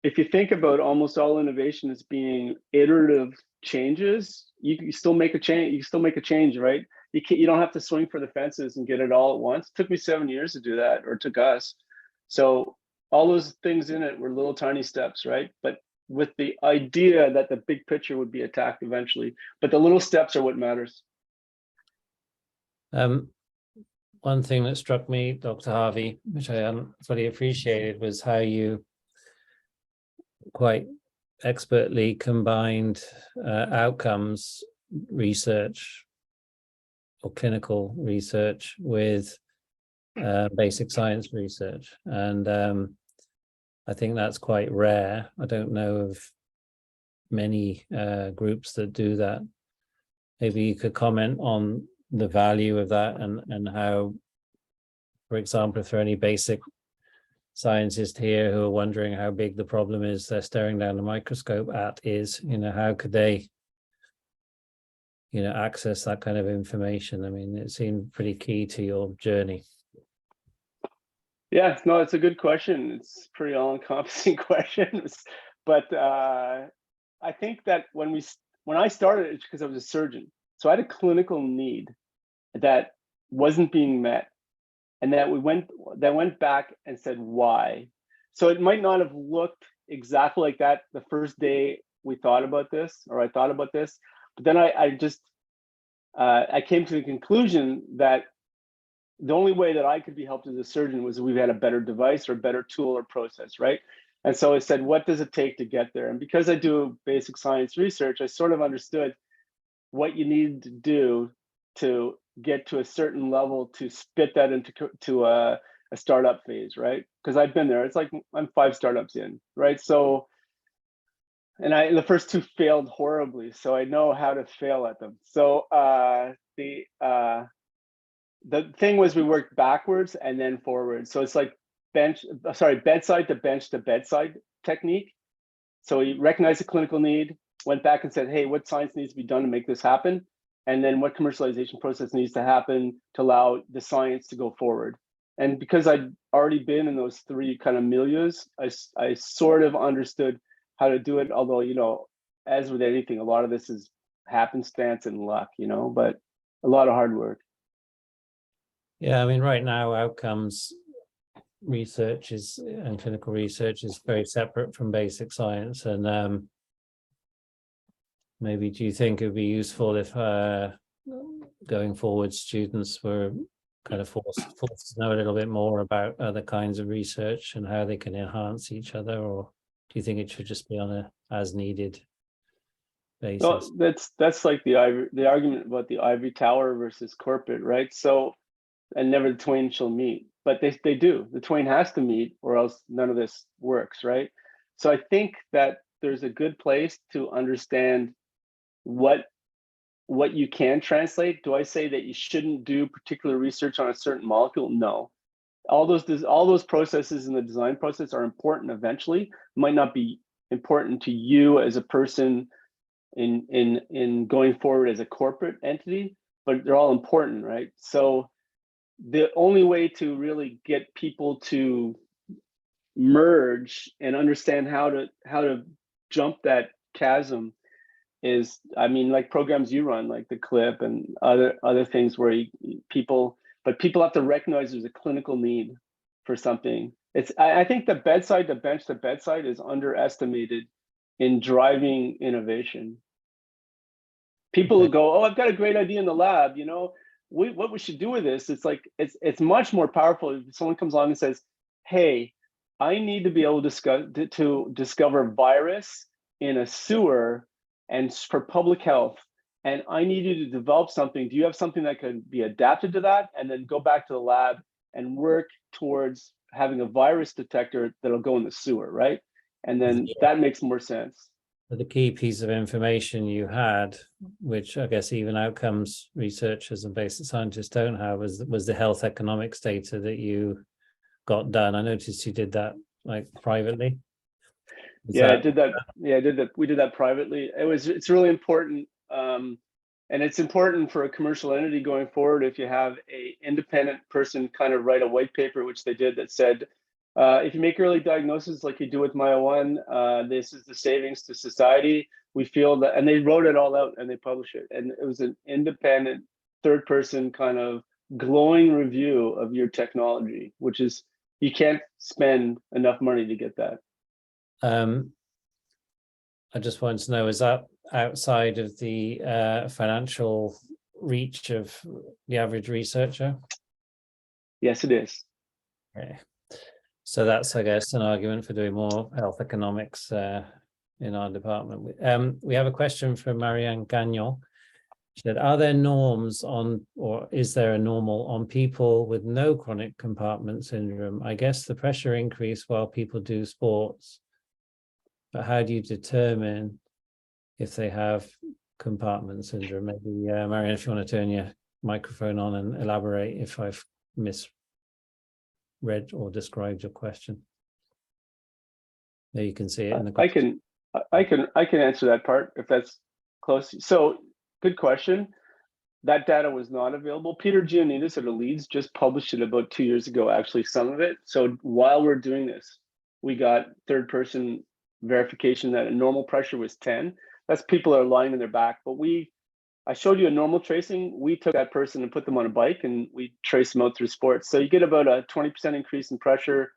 if you think about almost all innovation as being iterative changes, you still make a change. You still make a change, right? You don't have to swing for the fences and get it all at once. It took me 7 years to do that, or it took us. So all those things in it were little tiny steps, right? But with the idea that the big picture would be attacked eventually, but the little steps are what matters. One thing that struck me, Dr. Harvey, which I fully appreciated, was how you quite expertly combined outcomes research or clinical research with basic science research. And I think that's quite rare. I don't know of many groups that do that. Maybe you could comment on the value of that and how, for example, if there are any basic scientists here who are wondering how big the problem is they're staring down the microscope at is, how could they, access that kind of information? I mean, it seemed pretty key to your journey. Yeah, no, it's a good question. It's a pretty all-encompassing question. But I think that when I started, it's because I was a surgeon. So I had a clinical need that wasn't being met, and that went back and said why. So it might not have looked exactly like that the first day we thought about this, or I thought about this, but then I came to the conclusion that the only way that I could be helped as a surgeon was if we had a better device or a better tool or process, right? And so I said, what does it take to get there? And because I do basic science research, I sort of understood what you need to do to get to a certain level to spit that into a startup phase, right? Because I've been there. It's like I'm 5 startups in, right? So, and the first 2 failed horribly, so I know how to fail at them. So the thing was we worked backwards and then forward. So it's like bedside to bedside technique. So he recognized the clinical need, went back and said, hey, what science needs to be done to make this happen? And then what commercialization process needs to happen to allow the science to go forward? And because I'd already been in those 3 kind of milieus, I sort of understood how to do it. Although, you know, as with anything, a lot of this is happenstance and luck, you know, but a lot of hard work. Yeah, I mean, right now, outcomes research and clinical research is very separate from basic science. And maybe do you think it would be useful if going forward students were kind of forced to know a little bit more about other kinds of research and how they can enhance each other, or do you think it should just be on a as needed basis? Well, that's like the argument about the ivory tower versus corporate, right? So, and never the twain shall meet, but they do. The twain has to meet, or else none of this works, right? So I think that there's a good place to understand what you can translate. Do I say that you shouldn't do particular research on a certain molecule? No. All those processes in the design process are important eventually. Might not be important to you as a person in going forward as a corporate entity, but they're all important, right? So the only way to really get people to merge and understand how to jump that chasm is, I mean, like programs you run, like the CLIP and other things where people have to recognize there's a clinical need for something. I think the bedside to bench to bedside is underestimated in driving innovation. People will go, oh, I've got a great idea in the lab, you know, what we should do with this. It's like, it's much more powerful if someone comes along and says, hey, I need to be able to discover virus in a sewer and for public health, and I need you to develop something. Do you have something that could be adapted to that? And then go back to the lab and work towards having a virus detector that'll go in the sewer, right? And then that makes more sense. The key piece of information you had, which I guess even outcomes researchers and basic scientists don't have, was the health economics data that you got done. I noticed you did that like privately. I did that. Yeah, I did that. We did that privately. It's really important. And it's important for a commercial entity going forward if you have a independent person kind of write a white paper, which they did, that said, if you make early diagnosis like you do with MAIA-1, this is the savings to society. We feel that, and they wrote it all out and they published it. And it was an independent third person kind of glowing review of your technology, which is, you can't spend enough money to get that. I just wanted to know, is that outside of the financial reach of the average researcher? Yes, it is. Okay. So that's, I guess, an argument for doing more health economics in our department. We have a question from Marianne Gagnon. She said, are there norms on, or is there a normal on people with no chronic compartment syndrome? I guess the pressure increase while people do sports, but how do you determine if they have compartment syndrome? Maybe, Marianne, if you want to turn your microphone on and elaborate if I've misread or described your question. There you can see it in the question. I can answer that part if that's close. So good question. That data was not available. Peter Giannidis at Leeds just published it about 2 years ago, actually, some of it. So while we're doing this, we got third person verification that a normal pressure was 10. That's people that are lying on their back. But I showed you a normal tracing. We took that person and put them on a bike and we traced them out through sports. So you get about a 20% increase in pressure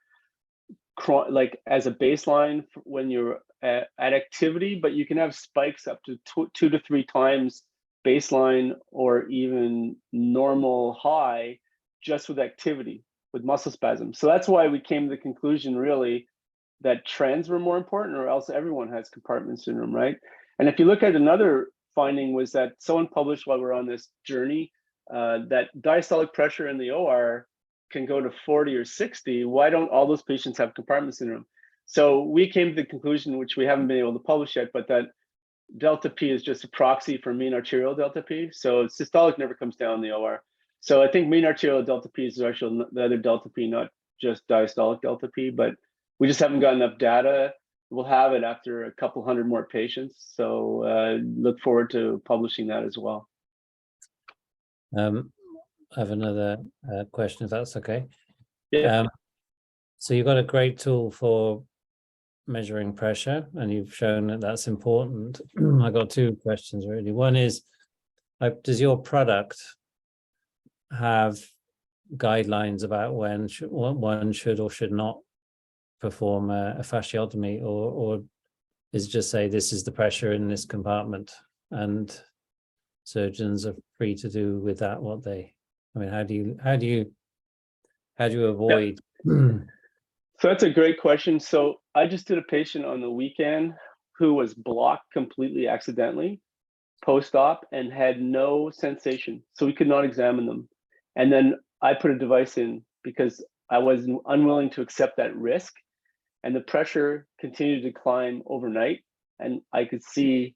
like as a baseline when you're at activity, but you can have spikes up to 2 to 3 times baseline or even normal high just with activity, with muscle spasm. So that's why we came to the conclusion really that trends were more important, or else everyone has compartment syndrome, right? And if you look at another finding was that someone published while we're on this journey that diastolic pressure in the OR can go to 40 or 60. Why don't all those patients have compartment syndrome? So we came to the conclusion, which we haven't been able to publish yet, but that delta P is just a proxy for mean arterial delta P. So systolic never comes down in the OR. So I think mean arterial delta P is actually the other delta P, not just diastolic delta P, but we just haven't got enough data. We'll have it after a couple hundred more patients. So look forward to publishing that as well. I have another question, if that's okay. Yeah. So you've got a great tool for measuring pressure, and you've shown that that's important. I got 2 questions really. One is, does your product have guidelines about when one should or should not perform a fasciotomy, or is it just say this is the pressure in this compartment, and surgeons are free to do with that what they? I mean, how do you avoid? So that's a great question. So I just did a patient on the weekend who was blocked completely accidentally post-op and had no sensation. So we could not examine them. And then I put a device in because I was unwilling to accept that risk. And the pressure continued to climb overnight. And I could see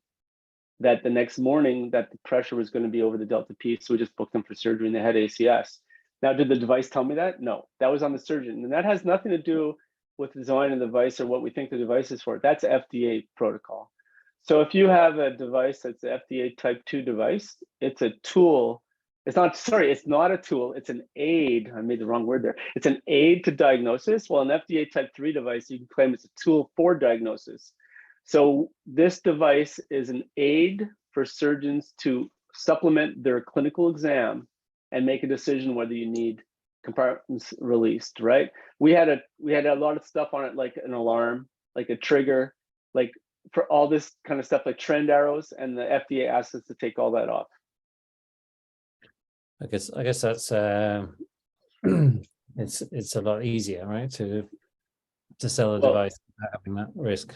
that the next morning that the pressure was going to be over the delta P. So we just booked them for surgery and they had ACS. Now, did the device tell me that? No, that was on the surgeon. And that has nothing to do with the design of the device or what we think the device is for. That's FDA protocol. So if you have a device that's an FDA type 2 device, it's a tool. It's not a tool. It's an aid. I made the wrong word there. It's an aid to diagnosis. Well, an FDA type 3 device, you can claim it's a tool for diagnosis. So this device is an aid for surgeons to supplement their clinical exam and make a decision whether you need compartments released, right? We had a lot of stuff on it, like an alarm, like a trigger, like for all this kind of stuff, like trend arrows, and the FDA asked us to take all that off. I guess that's it's a lot easier, right, to sell a device without having that risk.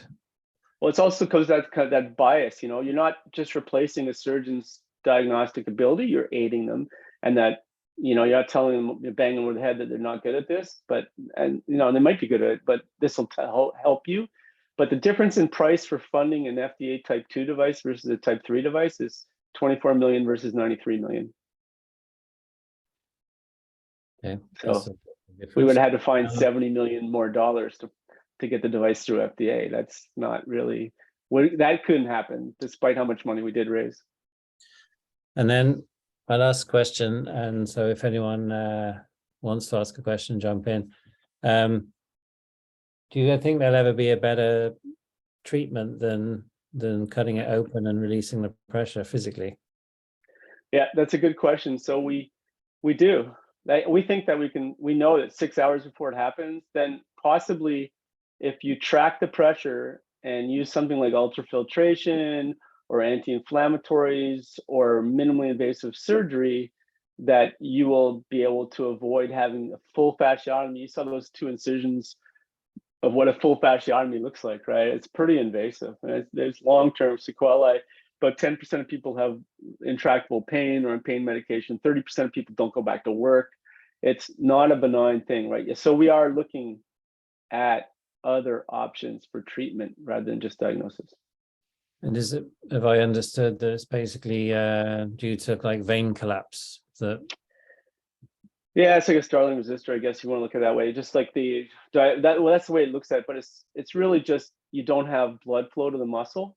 Well, it's also because that bias, you're not just replacing a surgeon's diagnostic ability, you're aiding them, and that, you're not telling them, you're banging them over the head that they're not good at this, and they might be good at it, but this will help you. But the difference in price for funding an FDA type 2 device versus a type 3 device is 24 million versus 93 million. Okay. So we would have had to find $70 million more to get the device through FDA. That's not really, that couldn't happen despite how much money we did raise. And then my last question, and so if anyone wants to ask a question, jump in. Do you think there'll ever be a better treatment than cutting it open and releasing the pressure physically? Yeah, that's a good question. So we do. We think that we know that 6 hours before it happens, then possibly if you track the pressure and use something like ultrafiltration or anti-inflammatories or minimally invasive surgery, that you will be able to avoid having a full fasciotomy. You saw those 2 incisions of what a full fasciotomy looks like, right? It's pretty invasive. There's long-term sequelae. About 10% of people have intractable pain or on pain medication. 30% of people don't go back to work. It's not a benign thing, right? So we are looking at other options for treatment rather than just diagnosis. And have I understood that it's basically due to like vein collapse? Yeah, it's like a Starling resistor, I guess you want to look at it that way. Just like that's the way it looks at it, but it's really just you don't have blood flow to the muscle,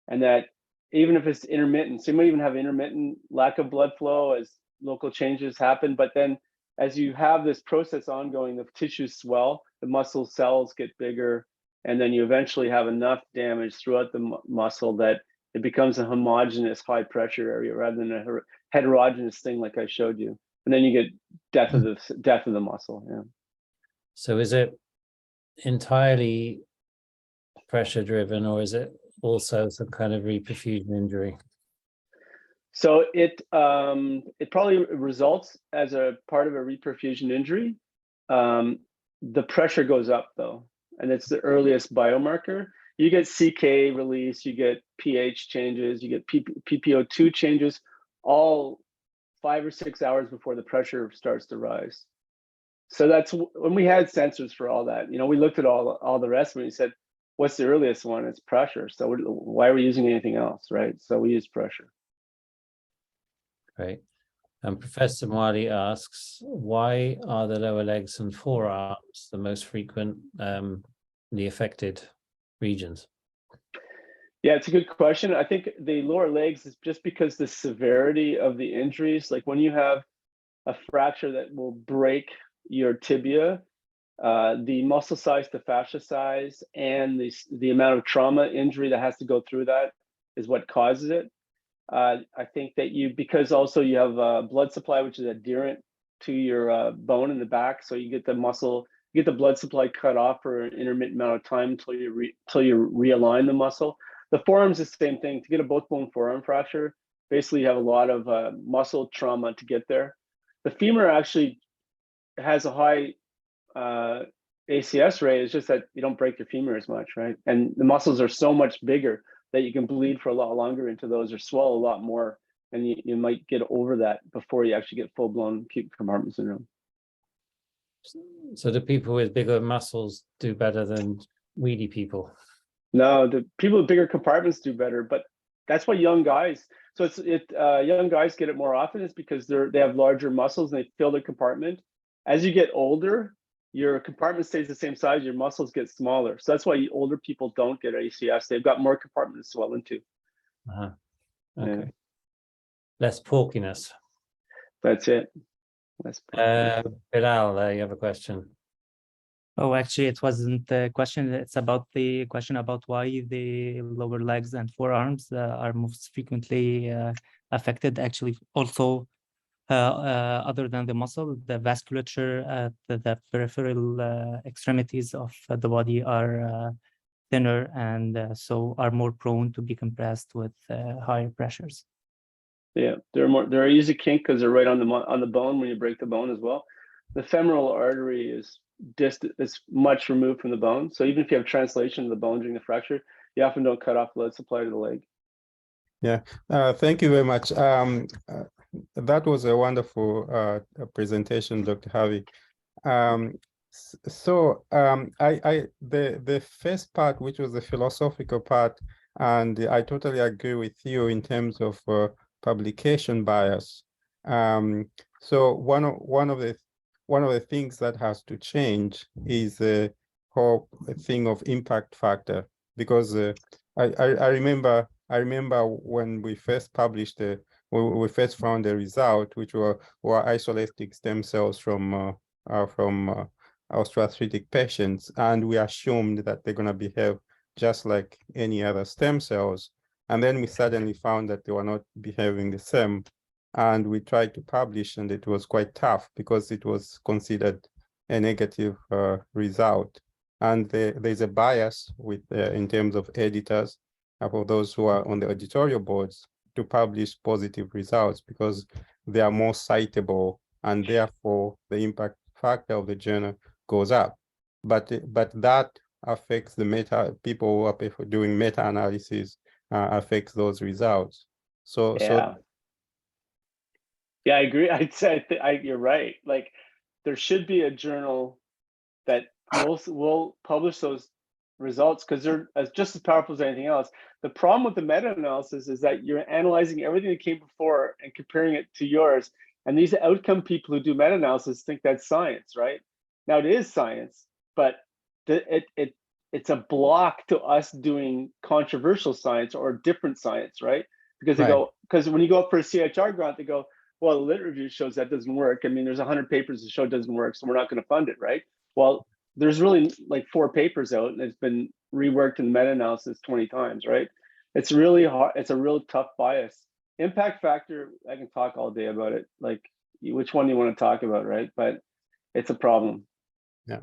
and that even if it's intermittent, so you might even have intermittent lack of blood flow as local changes happen, but then as you have this process ongoing, the tissues swell, the muscle cells get bigger, and then you eventually have enough damage throughout the muscle that it becomes a homogeneous high pressure area rather than a heterogeneous thing like I showed you. And then you get death of the muscle. Yeah. So is it entirely pressure driven, or is it also some kind of reperfusion injury? So it probably results as a part of a reperfusion injury. The pressure goes up though, and it's the earliest biomarker. You get CK release, you get pH changes, you get PPO2 changes, all 5 or 6 hours before the pressure starts to rise. So that's when we had sensors for all that. We looked at all the rest of it. We said, what's the earliest one? It's pressure. So why are we using anything else, right? So we use pressure. Great. And Professor Mwali asks, why are the lower legs and forearms the most frequent the affected regions? Yeah, it's a good question. I think the lower legs is just because the severity of the injuries, like when you have a fracture that will break your tibia, the muscle size to fascia size and the amount of trauma injury that has to go through that is what causes it. I think that because also you have blood supply, which is adherent to your bone in the back. So you get the blood supply cut off for an intermittent amount of time until you realign the muscle. The forearm's the same thing. To get a both bone forearm fracture, basically you have a lot of muscle trauma to get there. The femur actually has a high ACS rate. It's just that you don't break your femur as much, right? And the muscles are so much bigger that you can bleed for a lot longer into those or swell a lot more, and you might get over that before you actually get full-blown acute compartment syndrome. So do people with bigger muscles do better than weedy people? No, the people with bigger compartments do better, but that's why young guys. So young guys get it more often is because they have larger muscles and they fill the compartment. As you get older, your compartment stays the same size, your muscles get smaller. So that's why older people don't get ACS. They've got more compartments to swell into. Okay. Yeah. Less porkiness. That's it. Bilal, you have a question. Oh, actually, it wasn't a question. It's about the question about why the lower legs and forearms are most frequently affected. Actually, also, other than the muscle, the vasculature at the peripheral extremities of the body are thinner and so are more prone to be compressed with higher pressures. Yeah, they're easy kink because they're right on the bone when you break the bone as well. The femoral artery is much removed from the bone. So even if you have translation of the bone during the fracture, you often don't cut off blood supply to the leg. Yeah, thank you very much. That was a wonderful presentation, Dr. Harvey. The first part, which was the philosophical part, and I totally agree with you in terms of publication bias. So one of the things that has to change is the whole thing of impact factor, because I remember when we first published we first found a result, which were isolastic stem cells from osteoarthritic patients, and we assumed that they're going to behave just like any other stem cells. And then we suddenly found that they were not behaving the same. And we tried to publish, and it was quite tough because it was considered a negative result. And there's a bias in terms of editors, for those who are on the editorial boards, to publish positive results because they are more citable, and therefore the impact factor of the journal goes up. But that affects the people who are doing meta-analysis, affects those results. Yeah, I agree. I'd say you're right. Like, there should be a journal that will publish those results because they're just as powerful as anything else. The problem with the meta-analysis is that you're analyzing everything that came before and comparing it to yours. And these outcome people who do meta-analysis think that's science, right? Now it is science, but it's a block to us doing controversial science or different science, right? Because because when you go up for a CHR grant, they go, well, the lit review shows that doesn't work. I mean, there's 100 papers that show it doesn't work, so we're not going to fund it, right? Well, there's really like 4 papers out, and it's been reworked in meta-analysis 20 times, right? It's really hard. It's a real tough bias. Impact factor, I can talk all day about it. Like, which one you want to talk about, right? But it's a problem. Yeah.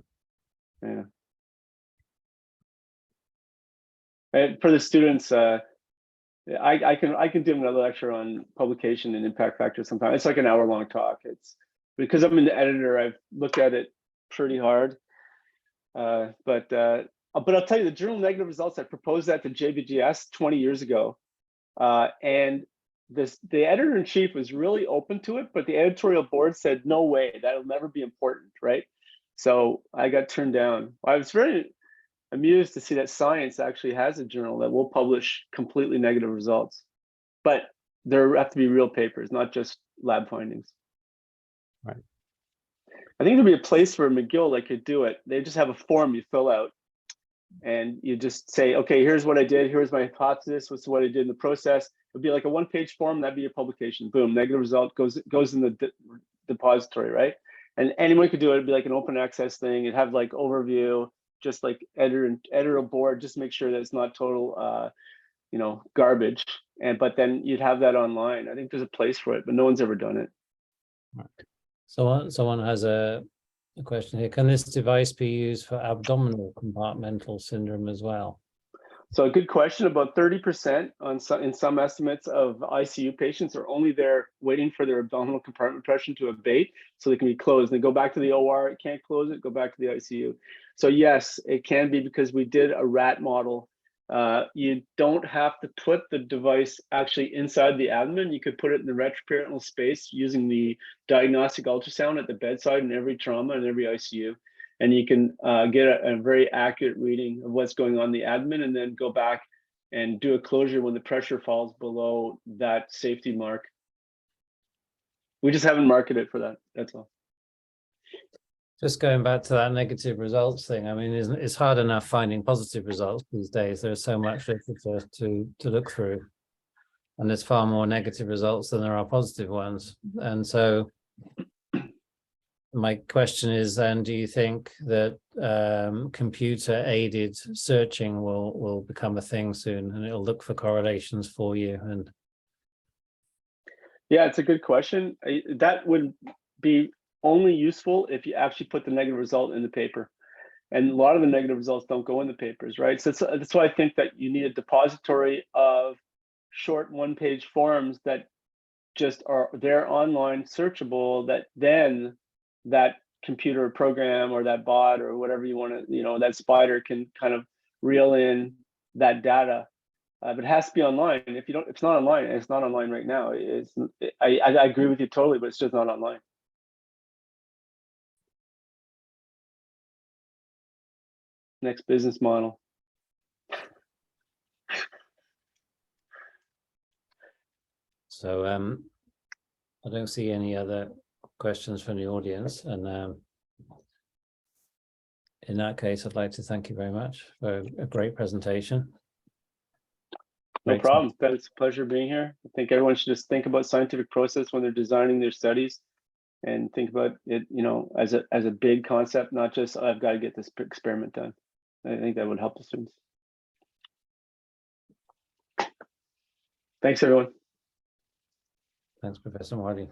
And for the students, I can do another lecture on publication and impact factors sometime. It's like an hour-long talk. It's because I'm an editor, I've looked at it pretty hard. But I'll tell you, the journal negative results, I proposed that to JBGS 20 years ago. And the editor-in-chief was really open to it, but the editorial board said, no way, that'll never be important, right? So I got turned down. I was very amused to see that Science actually has a journal that will publish completely negative results, but there have to be real papers, not just lab findings. Right. I think there'd be a place for McGill that could do it. They just have a form you fill out and you just say, okay, here's what I did. Here's my hypothesis. What's what I did in the process. It'd be like a one-page form. That'd be your publication. Boom, negative result goes in the depository, right? And anyone could do it. It'd be like an open access thing. It'd have like overview, just like editor board, just make sure that it's not total, garbage. But then you'd have that online. I think there's a place for it, but no one's ever done it. So someone has a question here. Can this device be used for abdominal compartmental syndrome as well? So a good question. About 30% in some estimates of ICU patients are only there waiting for their abdominal compartment pressure to abate so they can be closed. They go back to the OR, it can't close it, go back to the ICU. So yes, it can be, because we did a rat model. You don't have to put the device actually inside the abdomen. You could put it in the retroperitoneal space using the diagnostic ultrasound at the bedside in every trauma and every ICU. And you can get a very accurate reading of what's going on in the abdomen, and then go back and do a closure when the pressure falls below that safety mark. We just haven't marketed for that, that's all. Just going back to that negative results thing, I mean, it's hard enough finding positive results these days. There's so much literature to look through, and there's far more negative results than there are positive ones. And so my question is then, do you think that computer aided searching will become a thing soon, and it'll look for correlations for you? And yeah, it's a good question. That would be only useful if you actually put the negative result in the paper. And a lot of the negative results don't go in the papers, right? So that's why I think that you need a depository of short one-page forms that just are there online, searchable, that then that computer program or that bot or whatever you want to, that spider can kind of reel in that data. But it has to be online. If it's not online, and it's not online right now. I agree with you totally, but it's just not online. Next business model. so I don't see any other questions from the audience, and in that case, I'd like to thank you very much for a great presentation. No problem. It's a pleasure being here. I think everyone should just think about scientific process when they're designing their studies, and think about it, as a big concept, not just I've got to get this experiment done. I think that would help the students. Thanks, everyone. Thanks, Professor Marty.